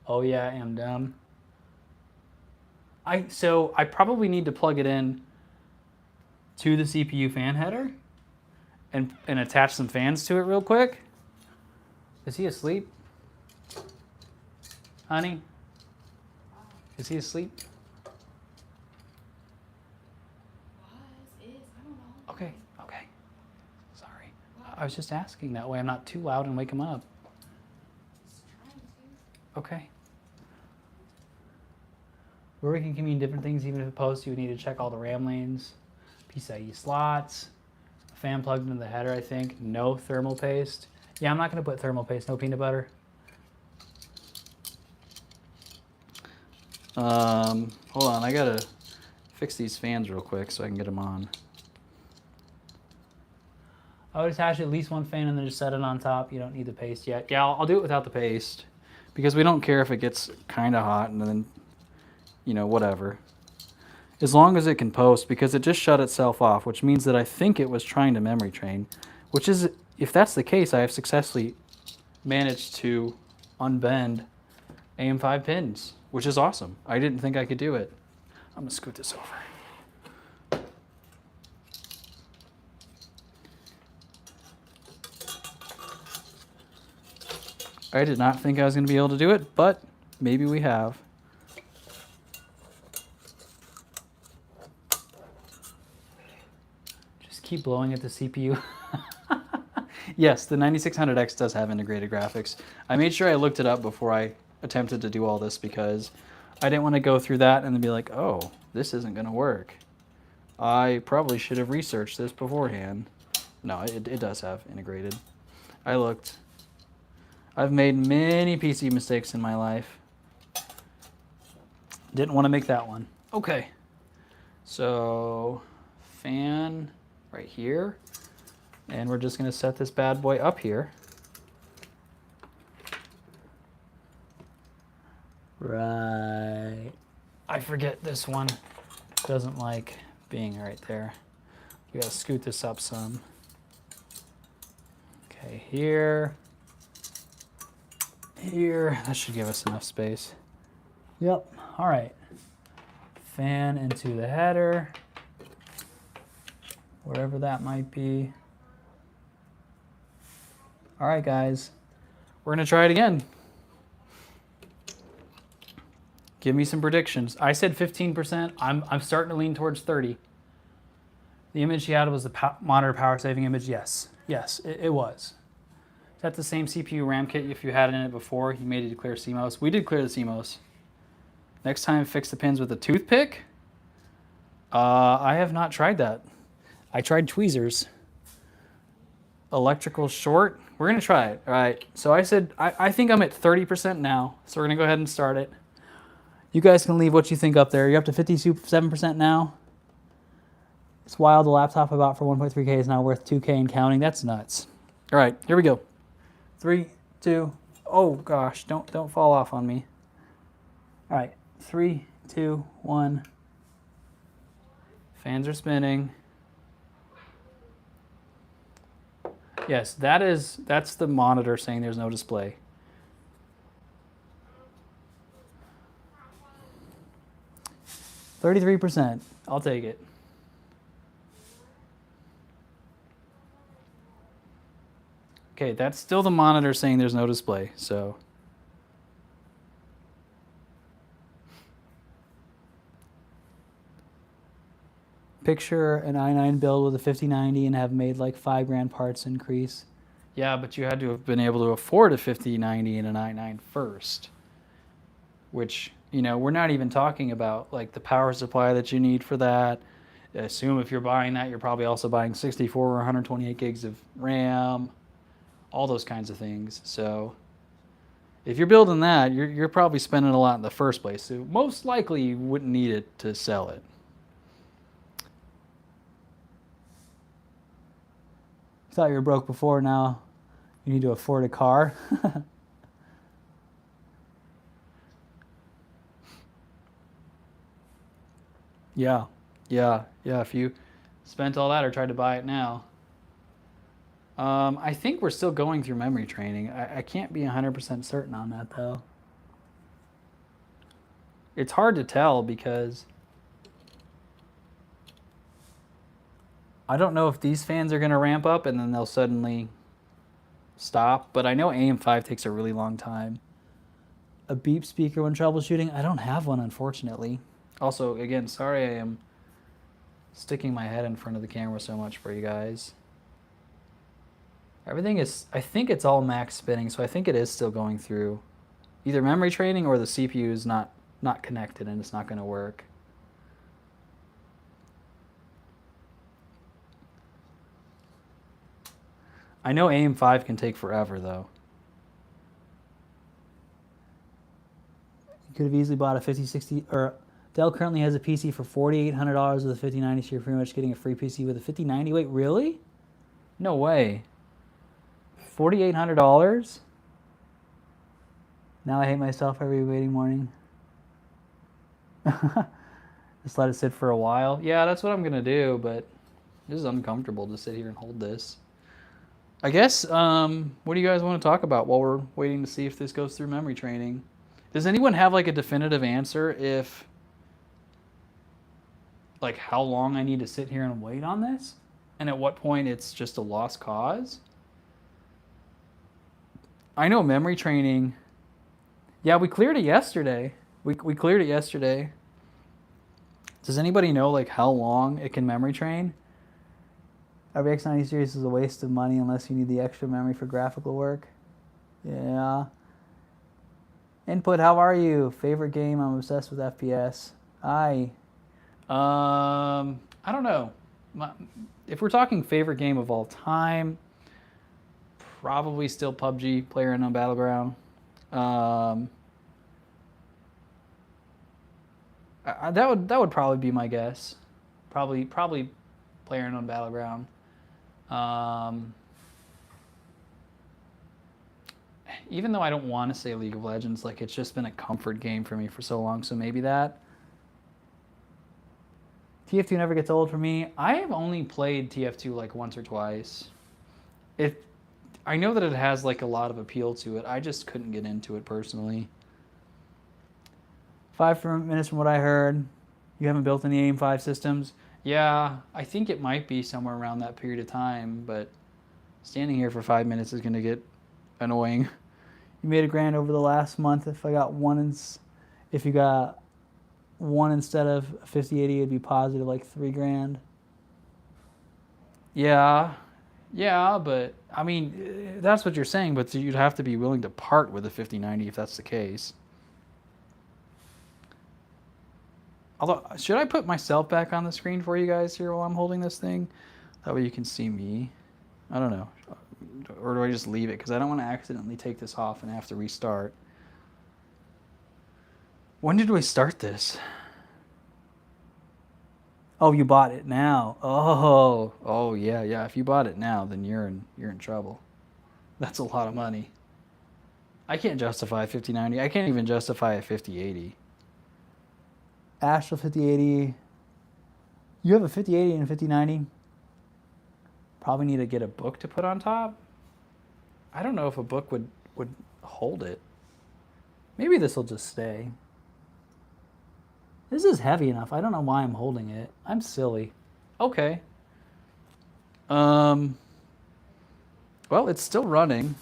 Oh yeah, I am dumb. So I probably need to plug it in to the CPU fan header and attach some fans to it real quick. Is he asleep? Honey? Is he asleep? Okay. Sorry. I was just asking that way I'm not too loud and wake him up. Okay. Working can mean different things even if it posts. You would need to check all the RAM lanes, PCIe slots, fan plugged into the header, I think. No thermal paste. Yeah, I'm not going to put thermal paste, no peanut butter. Hold on, I gotta fix these fans real quick so I can get them on. I would attach at least one fan and then just set it on top. You don't need the paste yet. Yeah, I'll do it without the paste because we don't care if it gets kind of hot and then, you know, whatever. As long as it can post, because it just shut itself off, which means that I think it was trying to memory train, which is, if that's the case, I have successfully managed to unbend AM5 pins, which is awesome. I didn't think I could do it. I'm gonna scoot this over. I did not think I was gonna be able to do it, but maybe we have. Just keep blowing at the CPU. Yes, the 9600X does have integrated graphics. I made sure I looked it up before I attempted to do all this because I didn't want to go through that and then be like, oh, this isn't going to work. I probably should have researched this beforehand. No, it does have integrated. I looked. I've made many PC mistakes in my life. Didn't want to make that one. Okay. So, fan right here. And we're just going to set this bad boy up here. Right. I forget this one doesn't like being right there. We gotta scoot this up some. Okay, here. Here. That should give us enough space. Yep. All right. Fan into the header. Wherever that might be. All right, guys. We're going to try it again. Give me some predictions. I said 15%. I'm starting to lean towards 30. The image he had was the monitor power saving image. Yes. Yes, it was. Is that the same CPU RAM kit if you had it in it before? You made it to clear CMOS. We did clear the CMOS. Next time, fix the pins with a toothpick. I have not tried that. I tried tweezers. Electrical short. We're going to try it. All right. So I said, I think I'm at 30% now. So we're going to go ahead and start it. You guys can leave what you think up there. You're up to 57% now. It's wild. The laptop I bought for 1.3K is now worth 2K and counting. That's nuts. All right. Here we go. 3, 2. Oh, gosh. Don't fall off on me. All right. 3, 2, 1. Fans are spinning. Yes, that's the monitor saying there's no display. %. I'll take it. Okay, that's still the monitor saying there's no display, so. Picture an i9 build with a 5090 and have made like $5,000 parts increase. Yeah, but you had to have been able to afford a 5090 and an i9 first, which, you know, we're not even talking about like the power supply that you need for that. I assume if you're buying that, you're probably also buying 64 or 128 gigs of RAM, all those kinds of things. So if you're building that, you're probably spending a lot in the first place. So most likely you wouldn't need it to sell it. Thought you were broke before, now you need to afford a car. Yeah. If you spent all that or tried to buy it now. I think we're still going through memory training. I can't be 100% certain on that, though. It's hard to tell because I don't know if these fans are going to ramp up and then they'll suddenly stop, but I know AM5 takes a really long time. A beep speaker when troubleshooting? I don't have one, unfortunately. Also, again, sorry I am sticking my head in front of the camera so much for you guys. Everything is, I think it's all max spinning, so I think it is still going through either memory training or the CPU is not connected and it's not going to work. I know AM5 can take forever, though. You could have easily bought a 5060, or Dell currently has a PC for $4,800 with a 5090, so you're pretty much getting a free PC with a 5090. Wait, really? No way. $4,800? Now I hate myself every waiting morning. Just let it sit for a while. Yeah, that's what I'm going to do, but this is uncomfortable to sit here and hold this. I guess, what do you guys want to talk about while we're waiting to see if this goes through memory training? Does anyone have like a definitive answer if, like, how long I need to sit here and wait on this? And at what point it's just a lost cause? I know memory training. Yeah, we cleared it yesterday. We cleared it yesterday. Does anybody know like how long it can memory train? Every X90 series is a waste of money unless you need the extra memory for graphical work. Yeah. Input, how are you? Favorite game? I'm obsessed with FPS. I don't know. If we're talking favorite game of all time, probably still PUBG, PlayerUnknown's Battleground. That would probably be my guess. Probably PlayerUnknown's Battleground. Even though I don't want to say League of Legends, like it's just been a comfort game for me for so long, so maybe that. TF2 never gets old for me. I have only played TF2 like once or twice. I know that it has like a lot of appeal to it. I just couldn't get into it personally. 5 minutes from what I heard. You haven't built any AIM-5 systems? Yeah, I think it might be somewhere around that period of time, but Standing here for 5 minutes is going to get annoying. You made $1,000 over the last month. If I got if you got one instead of 50/80, it'd be positive like $3,000. Yeah, but I mean, that's what you're saying, but you'd have to be willing to part with a 50/90 if that's the case. Although, should I put myself back on the screen for you guys here while I'm holding this thing? That way you can see me. I don't know. Or do I just leave it? Because I don't want to accidentally take this off and have to restart. When did we start this? Oh, you bought it now. Oh yeah. If you bought it now, then you're in trouble. That's a lot of money. I can't justify a 50/90. I can't even justify a 50/80. Astral 50/80. You have a 50/80 and a 50/90. Probably need to get a book to put on top. I don't know if a book would hold it. Maybe this will just stay. This is heavy enough. I don't know why I'm holding it. I'm silly. Okay. Well, it's still running.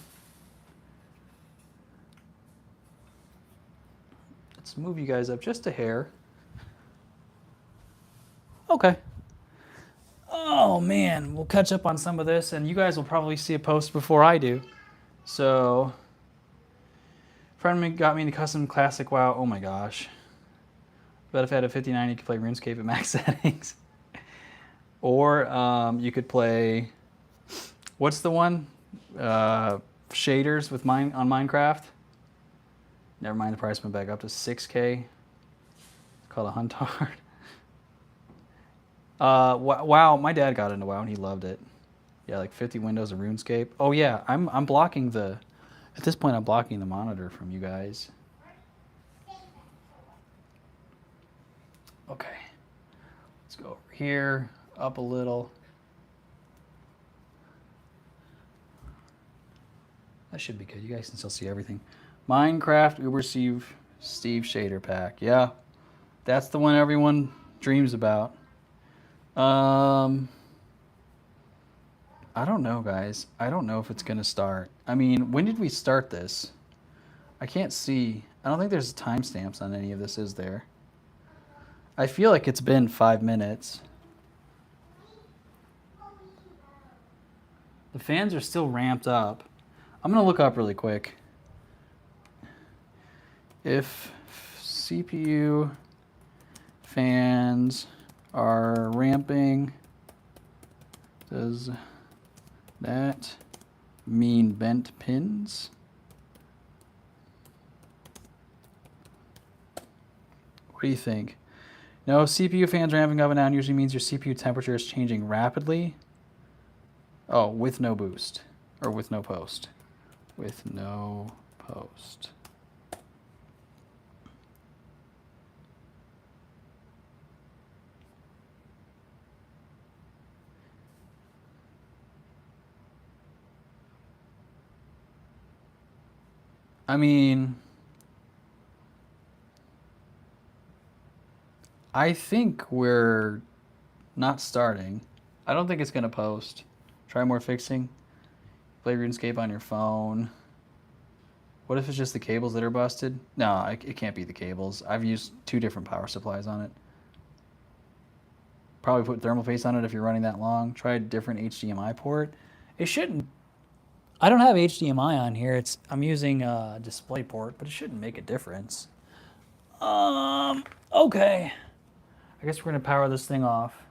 Let's move you guys up just a hair. Okay. Oh man, we'll catch up on some of this, and you guys will probably see a post before I do. So, friend got me into custom classic WoW. Oh my gosh. Bet if I had a 50/90, you could play RuneScape at max settings. Or you could play, what's the one? Shaders with on Minecraft. Never mind, the price went back up to 6K. It's called a Huntard. WoW, my dad got into WoW and he loved it. Yeah, like 50 windows of RuneScape. Oh yeah, I'm blocking at this point I'm blocking the monitor from you guys. Okay, let's go over here, up a little. That should be good. You guys can still see everything. Minecraft Uber Steve Shader Pack. Yeah, that's the one everyone dreams about. I don't know, guys. I don't know if it's going to start. I mean, when did we start this? I can't see. I don't think there's timestamps on any of this, is there? I feel like it's been 5 minutes. The fans are still ramped up. I'm going to look up really quick. If CPU fans are ramping, does that mean bent pins? What do you think? No, CPU fans ramping up and down usually means your CPU temperature is changing rapidly. Oh, with no boost. Or with no post. With no post. I mean, I think we're not starting. I don't think it's going to post. Try more fixing. Play RuneScape on your phone. What if it's just the cables that are busted? No, it can't be the cables. I've used 2 different power supplies on it. Probably put thermal paste on it if you're running that long. Try a different HDMI port. It shouldn't. I don't have HDMI on here. I'm using a display port, but it shouldn't make a difference. Okay. I guess we're gonna power this thing off.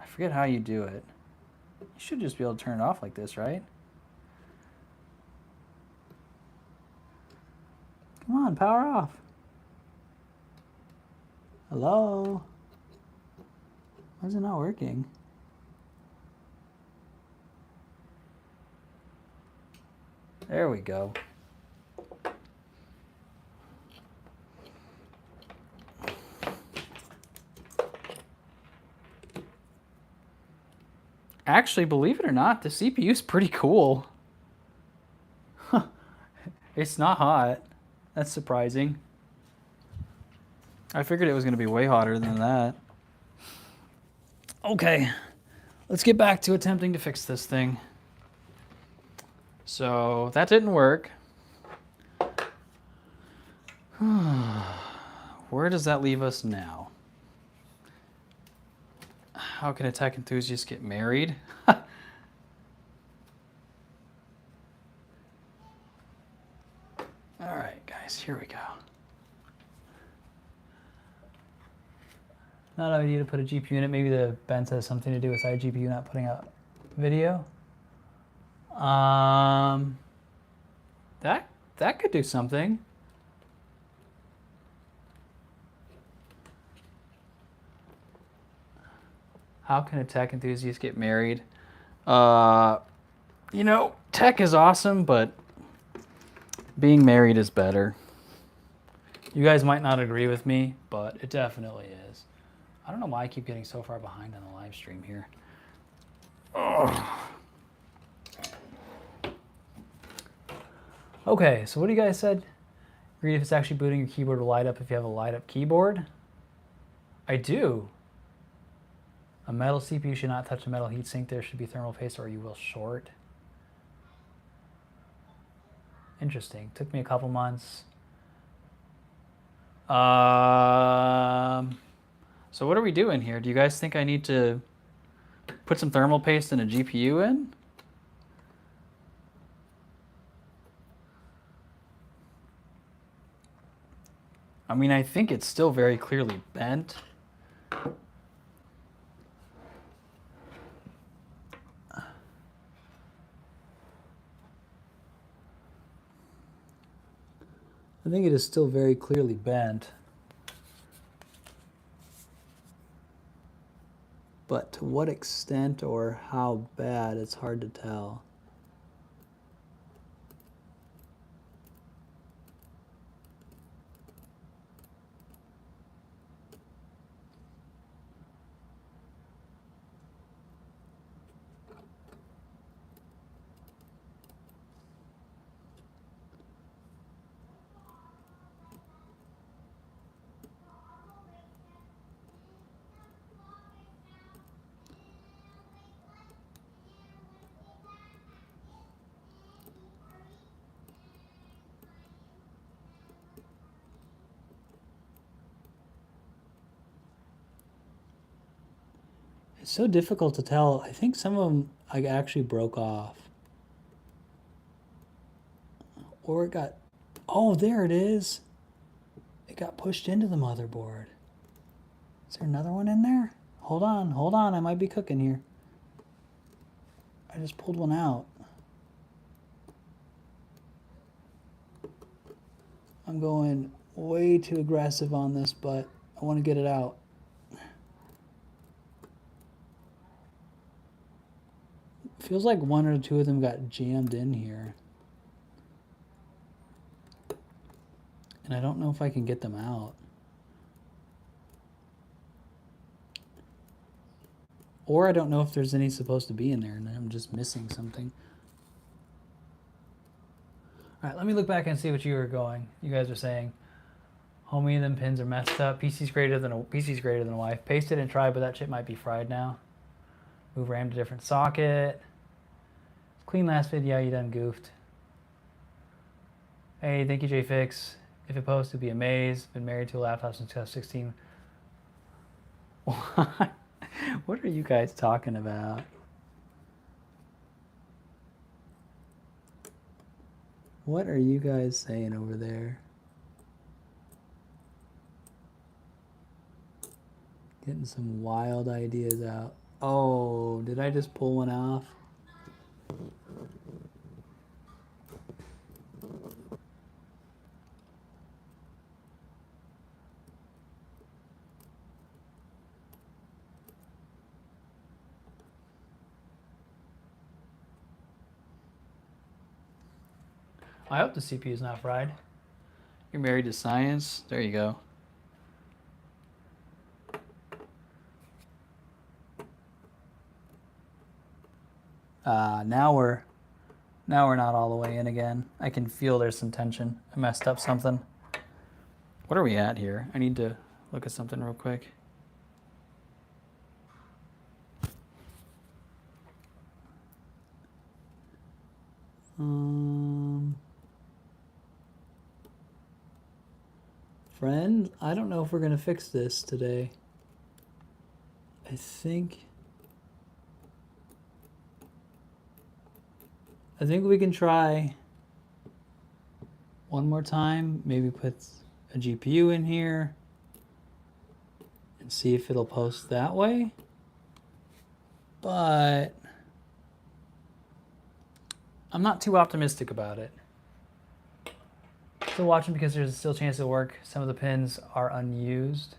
I forget how you do it. You should just be able to turn it off like this, right? Come on, power off. Hello? Why is it not working? There we go. Actually, believe it or not, the CPU is pretty cool. It's not hot. That's surprising. I figured it was going to be way hotter than that. Okay, let's get back to attempting to fix this thing. So that didn't work. Where does that leave us now? How can a tech enthusiast get married? All right, guys, here we go. Not an idea to put a GPU in it. Maybe the bench has something to do with iGPU not putting out video. That could do something. How can a tech enthusiast get married? You know, tech is awesome, but being married is better. You guys might not agree with me, but it definitely is. I don't know why I keep getting so far behind on the live stream here. Ugh. Okay, so what do you guys said? Read if it's actually booting, your keyboard will light up if you have a light up keyboard. I do. A metal CPU should not touch a metal heatsink. There should be thermal paste or you will short. Interesting. Took me a couple months. So what are we doing here? Do you guys think I need to put some thermal paste and a GPU in? I mean, I think it's still very clearly bent. I think it is still very clearly bent. But to what extent or how bad, it's hard to tell. It's so difficult to tell. I think some of them I actually broke off. Or it got, oh, there it is. It got pushed into the motherboard. Is there another one in there? Hold on, I might be cooking here. I just pulled one out. I'm going way too aggressive on this, but I want to get it out. Feels like one or two of them got jammed in here. And I don't know if I can get them out. Or I don't know if there's any supposed to be in there and I'm just missing something. All right, let me look back and see what you guys are saying. Homie, them pins are messed up. PC's greater than a wife. Paste it and try, but that chip might be fried now. Move RAM to different socket. Clean last vid, yeah, you done goofed. Hey, thank you, JFix. If it posts, it'd be amazed. Been married to a laptop since 2016. What are you guys talking about? What are you guys saying over there? Getting some wild ideas out. Oh, did I just pull one off? I hope the CPU is not fried. You're married to science? There you go. Now we're not all the way in again. I can feel there's some tension. I messed up something. What are we at here? I need to look at something real quick. Friend, I don't know if we're going to fix this today. I think we can try one more time. Maybe put a GPU in here and see if it'll post that way. But I'm not too optimistic about it. Still watching because there's still a chance it'll work. Some of the pins are unused.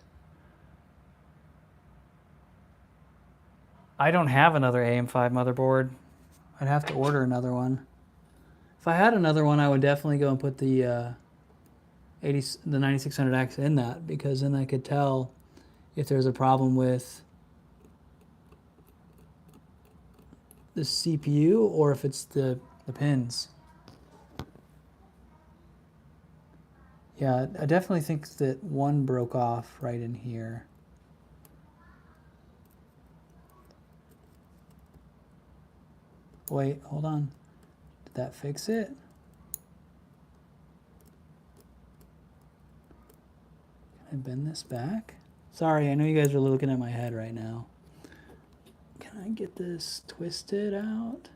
I don't have another AM5 motherboard. I'd have to order another one. If I had another one, I would definitely go and put the 9600X in that, because then I could tell if there's a problem with the CPU or if it's the pins. Yeah, I definitely think that one broke off right in here. Wait, hold on. Did that fix it? Can I bend this back? Sorry, I know you guys are looking at my head right now. Can I get this twisted out?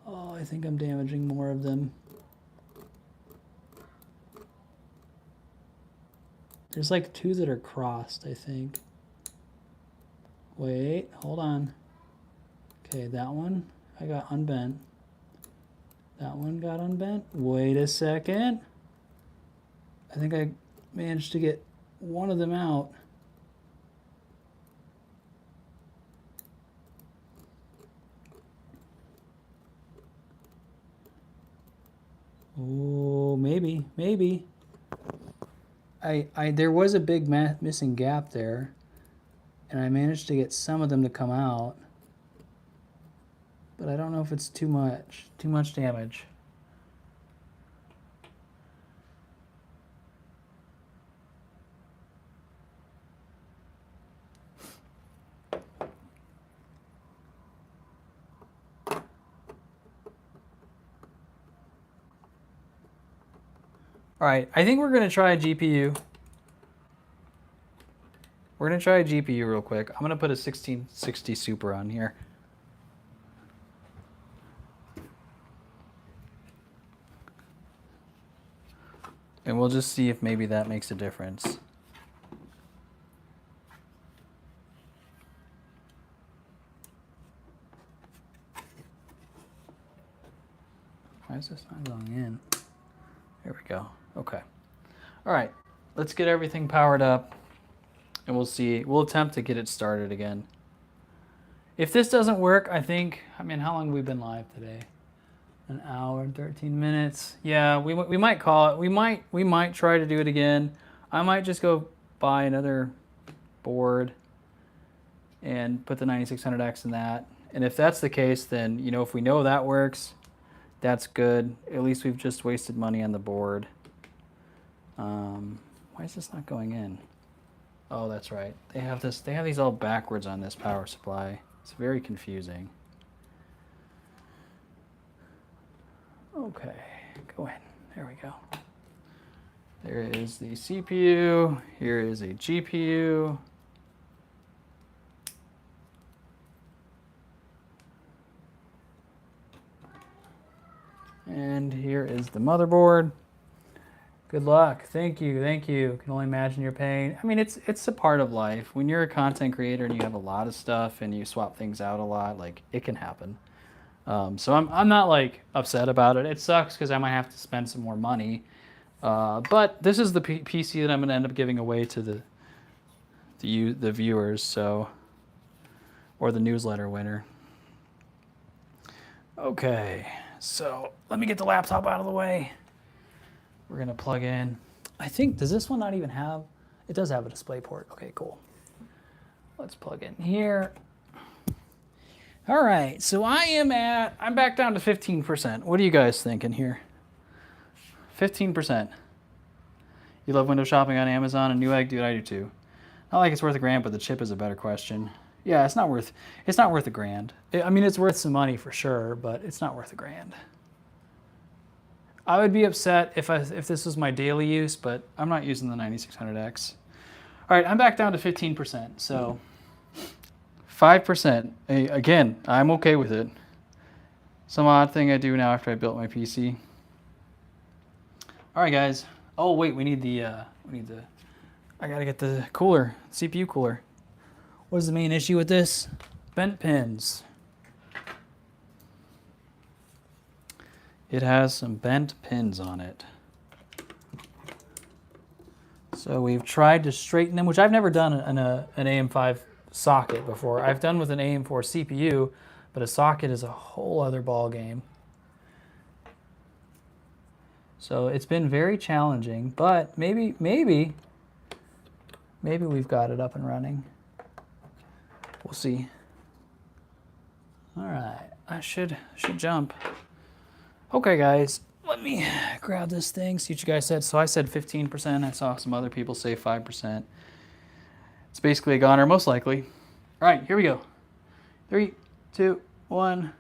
Oh, I think I'm damaging more of them. There's like two that are crossed, I think. Wait, hold on. Okay, that one I got unbent. That one got unbent. Wait a second. I think I managed to get one of them out. Oh, maybe. There was a big missing gap there, and I managed to get some of them to come out, but I don't know if it's too much damage. All right, I think we're gonna try a GPU. We're gonna try a GPU real quick. I'm gonna put a 1660 Super on here. And we'll just see if maybe that makes a difference. Why is this not going in? There we go. Okay. All right. Let's get everything powered up and we'll see. We'll attempt to get it started again. If this doesn't work, I mean, how long have we been live today? An hour and 13 minutes. Yeah, we might call it. We might try to do it again. I might just go buy another board and put the 9600X in that. And if that's the case, then, you know, if we know that works, that's good. At least we've just wasted money on the board. Why is this not going in? Oh, that's right. They have these all backwards on this power supply. It's very confusing. Okay, go in. There we go. There is the CPU. Here is a GPU. And here is the motherboard. Good luck. Thank you. Thank you. Can only imagine your pain. I mean, it's a part of life. When you're a content creator and you have a lot of stuff and you swap things out a lot, like, it can happen. So I'm not like upset about it. It sucks because I might have to spend some more money. But this is the PC that I'm going to end up giving away to the viewers, so, or the newsletter winner. Okay. So let me get the laptop out of the way. We're gonna plug in. I think, does this one not even have, it does have a display port. Okay, cool. Let's plug in here. All right, so I'm back down to 15%. What are you guys thinking here? 15%. You love window shopping on Amazon and Newegg? Dude, I do too. Not like it's worth $1,000, but the chip is a better question. Yeah, it's not worth $1,000. I mean, it's worth some money for sure, but it's not worth $1,000. I would be upset if this was my daily use, but I'm not using the 9600X. All right, I'm back down to 15%, so 5%. Again, I'm okay with it. Some odd thing I do now after I built my PC. All right, guys. Oh wait, we need the I gotta get the cooler, CPU cooler. What is the main issue with this? Bent pins. It has some bent pins on it. So we've tried to straighten them, which I've never done an AM5 socket before. I've done with an AM4 CPU, but a socket is a whole other ball game. So it's been very challenging, but maybe we've got it up and running. We'll see. All right, I should jump. Okay, guys, let me grab this thing, see what you guys said. So I said 15%. I saw some other people say 5%. It's basically a goner, most likely. All right, here we go. 3, 2, 1.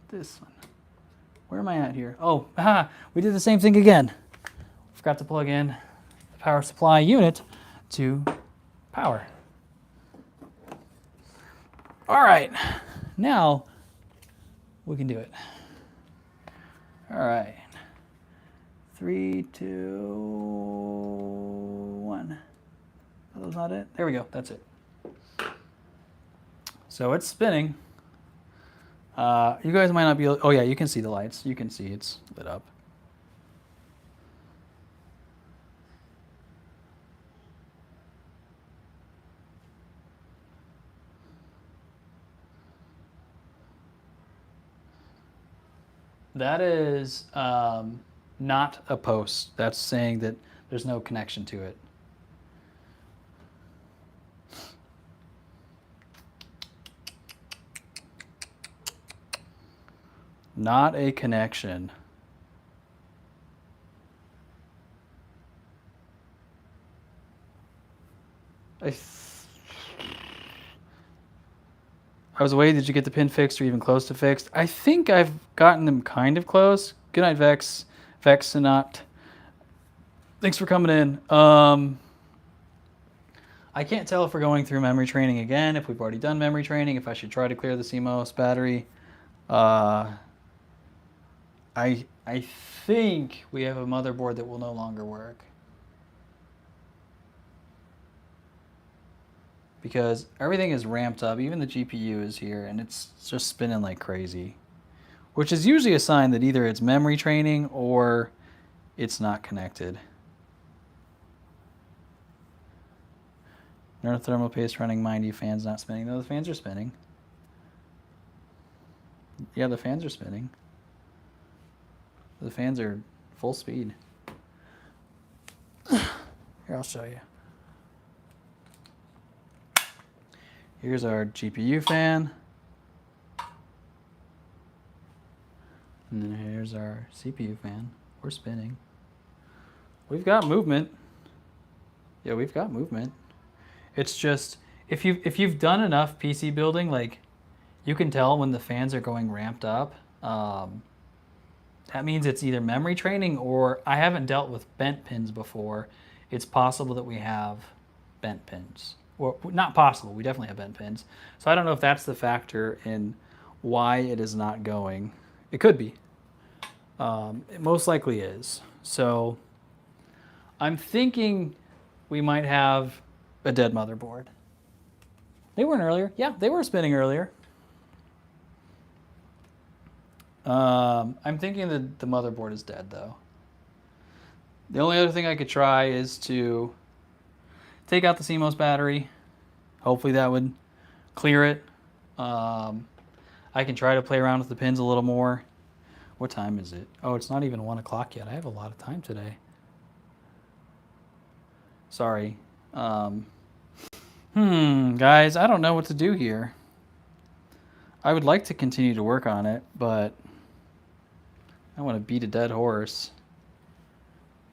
This one. Where am I at here? Oh, we did the same thing again. Forgot to plug in the power supply unit to power. All right, now we can do it. All right, 3, 2, 1. That was not it. There we go. That's it. So it's spinning. You guys might not be able, oh yeah, you can see the lights. You can see it's lit up. That is not a post. That's saying that there's no connection to it. Not a connection. I was away. Did you get the pin fixed or even close to fixed? I think I've gotten them kind of close. Good night, Vex. Vex and not. Thanks for coming in. I can't tell if we're going through memory training again, if we've already done memory training, if I should try to clear the CMOS battery. I think we have a motherboard that will no longer work. Because everything is ramped up, even the GPU is here, and it's just spinning like crazy. Which is usually a sign that either it's memory training or it's not connected. No thermal paste running, mind you, fans not spinning. No, the fans are spinning. Yeah, the fans are spinning. The fans are full speed. Here, I'll show you. Here's our GPU fan. And then here's our CPU fan. We're spinning. We've got movement. Yeah, we've got movement. It's just, if you've done enough PC building, like, you can tell when the fans are going ramped up. That means it's either memory training or I haven't dealt with bent pins before. It's possible that we have bent pins. Well, not possible, we definitely have bent pins. So I don't know if that's the factor in why it is not going. It could be. It most likely is. So I'm thinking we might have a dead motherboard. They weren't earlier. Yeah, they were spinning earlier. I'm thinking that the motherboard is dead though. The only other thing I could try is to take out the CMOS battery. Hopefully that would clear it. I can try to play around with the pins a little more. What time is it? Oh, it's not even 1 o'clock yet. I have a lot of time today. Sorry. Guys, I don't know what to do here. I would like to continue to work on it, but I want to beat a dead horse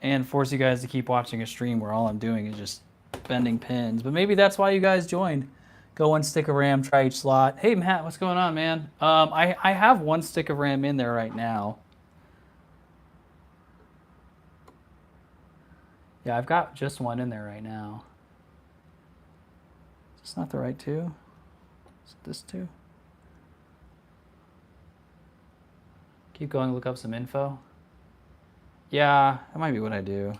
and force you guys to keep watching a stream where all I'm doing is just bending pins. But maybe that's why you guys joined, Go 1 stick of RAM, try each slot. Hey Matt, what's going on, man? I have 1 stick of RAM in there right now. Yeah, I've got just 1 in there right now. Is this not the right 2? Is it this 2? Keep going, look up some info. Yeah, that might be what I do.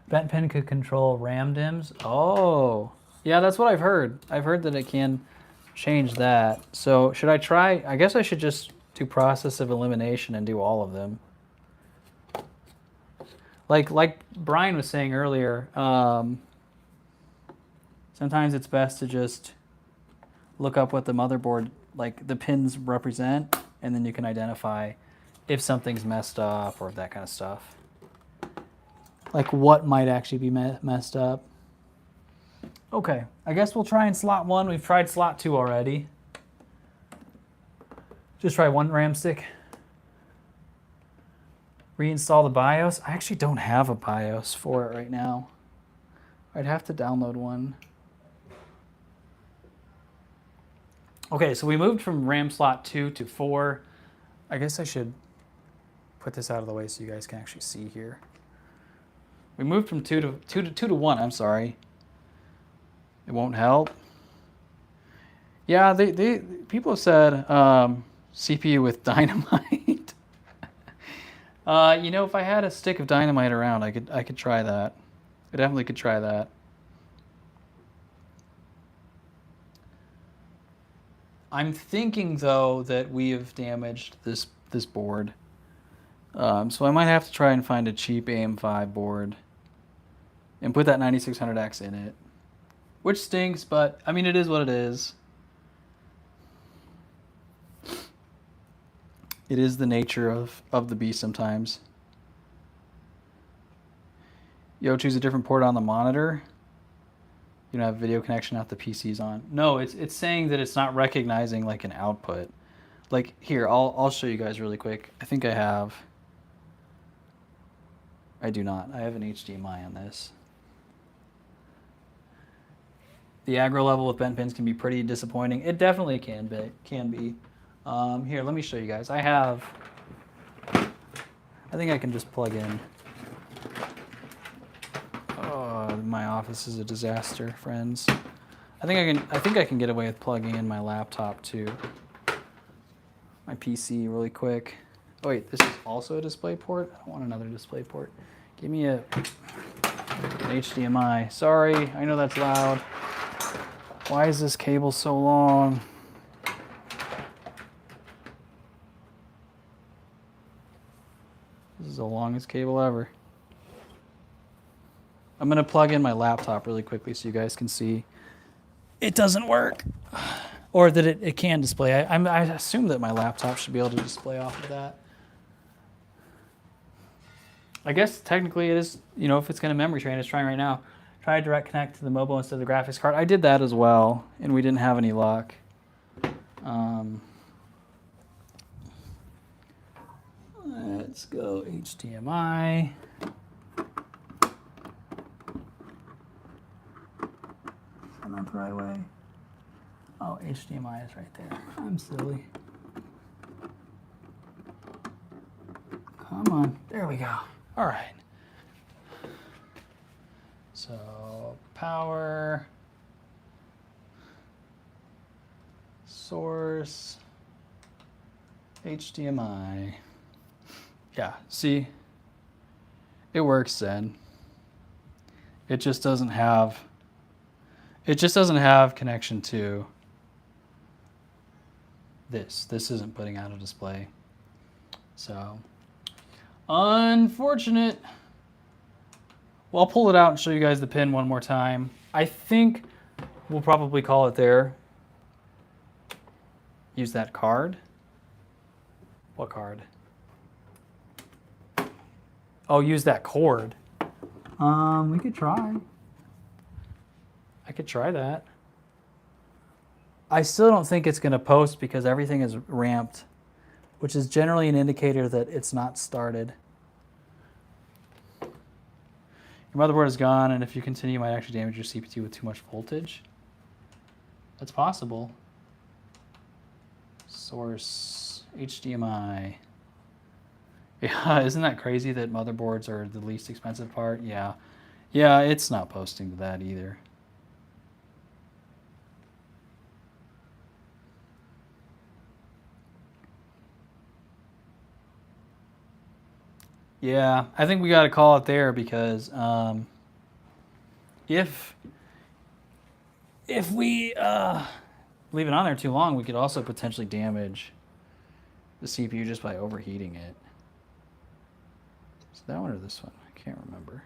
Bent pin could control RAM dims. Oh, yeah, that's what I've heard. I've heard that it can change that. So should I try? I guess I should just do process of elimination and do all of them. Like Brian was saying earlier, sometimes it's best to just look up what the motherboard, like the pins represent, and then you can identify if something's messed up or that kind of stuff. Like what might actually be messed up. Okay, I guess we'll try in slot 1. We've tried slot 2 already. Just try 1 RAM stick. Reinstall the BIOS. I actually don't have a BIOS for it right now. I'd have to download one. Okay, so we moved from RAM slot 2 to 4. I guess I should put this out of the way so you guys can actually see here. We moved from 2 to 1, I'm sorry. It won't help. Yeah, people have said CPU with dynamite. You know, if I had a stick of dynamite around, I could try that. I definitely could try that. I'm thinking though that we have damaged this board. So I might have to try and find a cheap AM5 board and put that 9600X in it, which stinks, but I mean, it is what it is. It is the nature of the beast sometimes. Yo, choose a different port on the monitor. You don't have video connection out the PC's on. No, it's saying that it's not recognizing like an output. Like here, I'll show you guys really quick. I think I have. I do not. I have an HDMI on this. The aggro level with bent pins can be pretty disappointing. It definitely can be. Here, let me show you guys. I think I can just plug in. Oh, my office is a disaster, friends. I think I can get away with plugging in my laptop too. My PC really quick. Oh wait, this is also a display port? I don't want another display port. Give me an HDMI. Sorry, I know that's loud. Why is this cable so long? This is the longest cable ever. I'm gonna plug in my laptop really quickly so you guys can see. It doesn't work. Or that it can display. I assume that my laptop should be able to display off of that. I guess technically it is, you know, if it's gonna memory train, it's trying right now. Try direct connect to the mobile instead of the graphics card. I did that as well, and we didn't have any luck. Let's go HDMI. Is that not the right way? Oh, HDMI is right there. I'm silly. Come on. There we go. All right. So, power, source, HDMI. Yeah, see, it works then. It just doesn't have connection to this. This isn't putting out a display. So, unfortunate. Well, I'll pull it out and show you guys the pin one more time. I think we'll probably call it there. Use that card. What card? Oh, use that cord. We could try. I could try that. I still don't think it's gonna post because everything is ramped, which is generally an indicator that it's not started. Your motherboard is gone, and if you continue, you might actually damage your CPU with too much voltage. That's possible. Source HDMI. Yeah, isn't that crazy that motherboards are the least expensive part? Yeah. Yeah, it's not posting to that either. Yeah, I think we got to call it there because if we leave it on there too long, we could also potentially damage the CPU just by overheating it. Is that one or this one? I can't remember.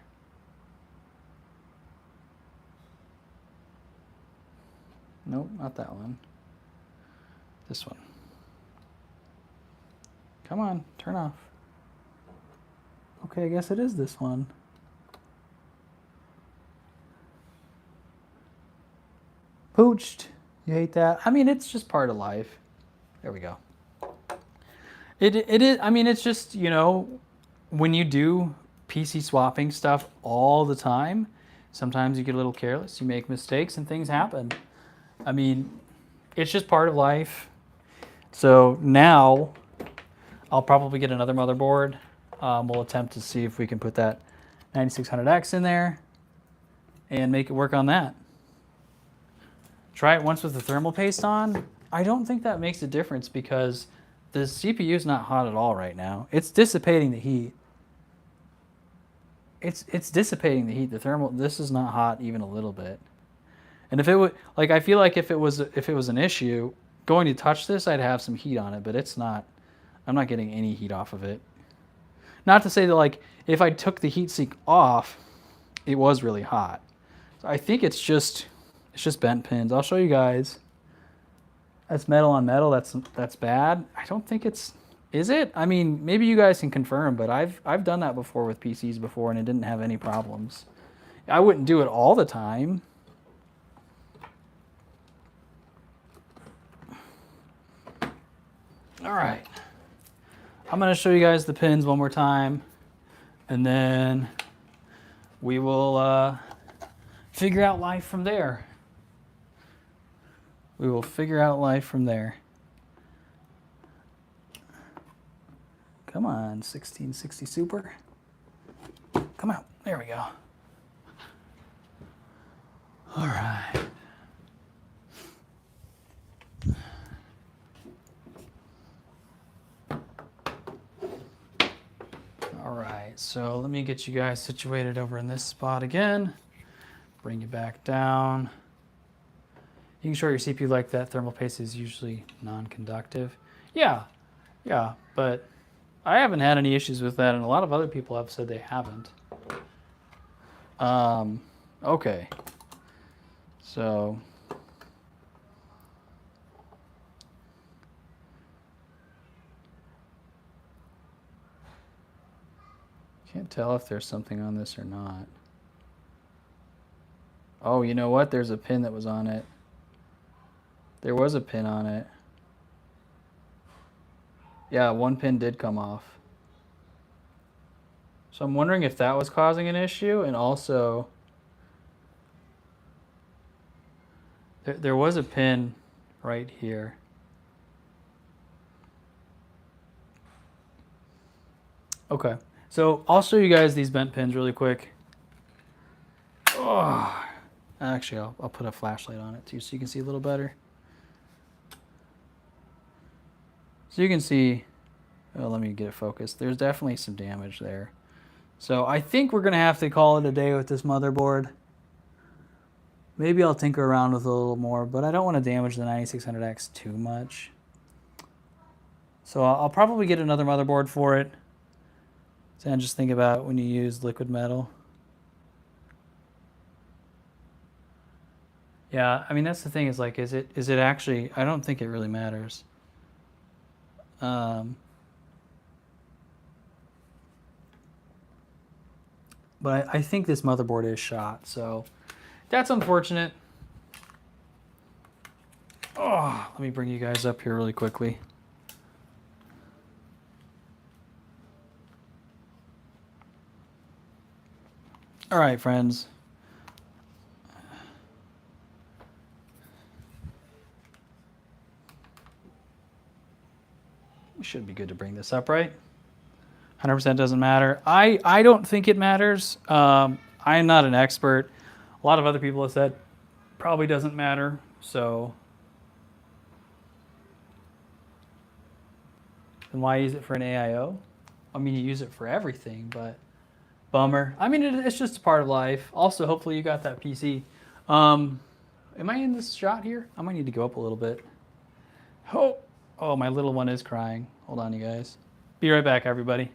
Nope, not that one. This one. Come on, turn off. Okay, I guess it is this one. Pooched. You hate that? I mean, it's just part of life. There we go. It is, I mean, it's just, you know, when you do PC swapping stuff all the time, sometimes you get a little careless, you make mistakes and things happen. I mean, it's just part of life. So now I'll probably get another motherboard. We'll attempt to see if we can put that 9600X in there and make it work on that. Try it once with the thermal paste on. I don't think that makes a difference because the CPU is not hot at all right now. It's dissipating the heat. It's dissipating the heat. The thermal, this is not hot even a little bit. And if it would, like, I feel like if it was an issue, going to touch this, I'd have some heat on it, but it's not. I'm not getting any heat off of it. Not to say that, like, if I took the heatsink off, it was really hot. So I think it's just bent pins. I'll show you guys. That's metal on metal. That's bad. I don't think it's. Is it? I mean, maybe you guys can confirm, but I've done that before with PCs before, and it didn't have any problems. I wouldn't do it all the time. All right. I'm going to show you guys the pins one more time, and then we will figure out life from there. We will figure out life from there. Come on, 1660 Super. Come out. There we go. All right. All right, so let me get you guys situated over in this spot again. Bring you back down. You can show your CPU like that. Thermal paste is usually non-conductive. Yeah, but I haven't had any issues with that, and a lot of other people have said they haven't. Okay. So can't tell if there's something on this or not. Oh, you know what? There's a pin that was on it. There was a pin on it. Yeah, one pin did come off. So I'm wondering if that was causing an issue, and also there was a pin right here. Okay, so I'll show you guys these bent pins really quick. Oh, actually, I'll put a flashlight on it too so you can see a little better. So you can see, oh, let me get it focused. There's definitely some damage there. So I think we're going to have to call it a day with this motherboard. Maybe I'll tinker around with it a little more, but I don't want to damage the 9600X too much. So I'll probably get another motherboard for it. So just think about when you use liquid metal. Yeah, I mean, that's the thing is like, is it actually, I don't think it really matters. But I think this motherboard is shot, so that's unfortunate. Oh, let me bring you guys up here really quickly. All right, friends. We should be good to bring this up, right? 100% doesn't matter. I don't think it matters. I'm not an expert. A lot of other people have said probably doesn't matter. So then why use it for an AIO? I mean, you use it for everything, but bummer. I mean, it's just a part of life. Also, hopefully you got that PC. Am I in this shot here? I might need to go up a little bit. Oh, my little one is crying. Hold on, you guys. Be right back, everybody.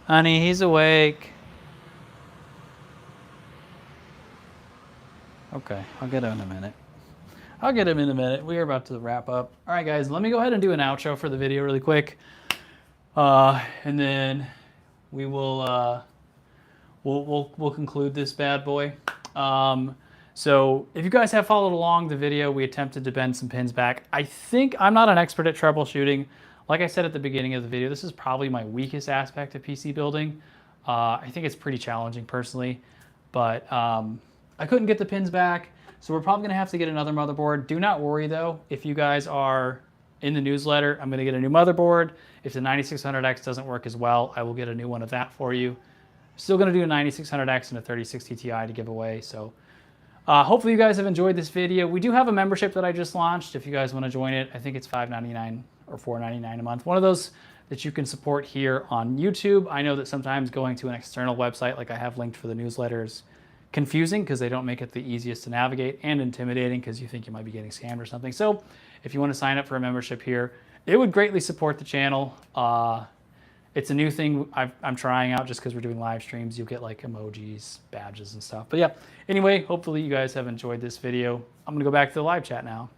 Honey, he's awake. Okay, I'll get him in a minute. We are about to wrap up. All right, guys, let me go ahead and do an outro for the video really quick. And then we will we'll conclude this bad boy. So if you guys have followed along the video, we attempted to bend some pins back. I'm not an expert at troubleshooting. Like I said at the beginning of the video, this is probably my weakest aspect of PC building. I think it's pretty challenging personally, but I couldn't get the pins back. So we're probably gonna have to get another motherboard. Do not worry though, if you guys are in the newsletter, I'm gonna get a new motherboard. If the 9600X doesn't work as well, I will get a new one of that for you. Still gonna do a 9600X and a 3060 Ti to give away. So hopefully you guys have enjoyed this video. We do have a membership that I just launched. If you guys wanna join it, I think it's $5.99 or $4.99 a month. One of those that you can support here on YouTube. I know that sometimes going to an external website like I have linked for the newsletters confusing because they don't make it the easiest to navigate, and intimidating because you think you might be getting scammed or something. So if you want to sign up for a membership here, it would greatly support the channel. It's a new thing I'm trying out just because we're doing live streams. You'll get like emojis, badges and stuff. But yeah, anyway, hopefully you guys have enjoyed this video. I'm gonna go back to the live chat now.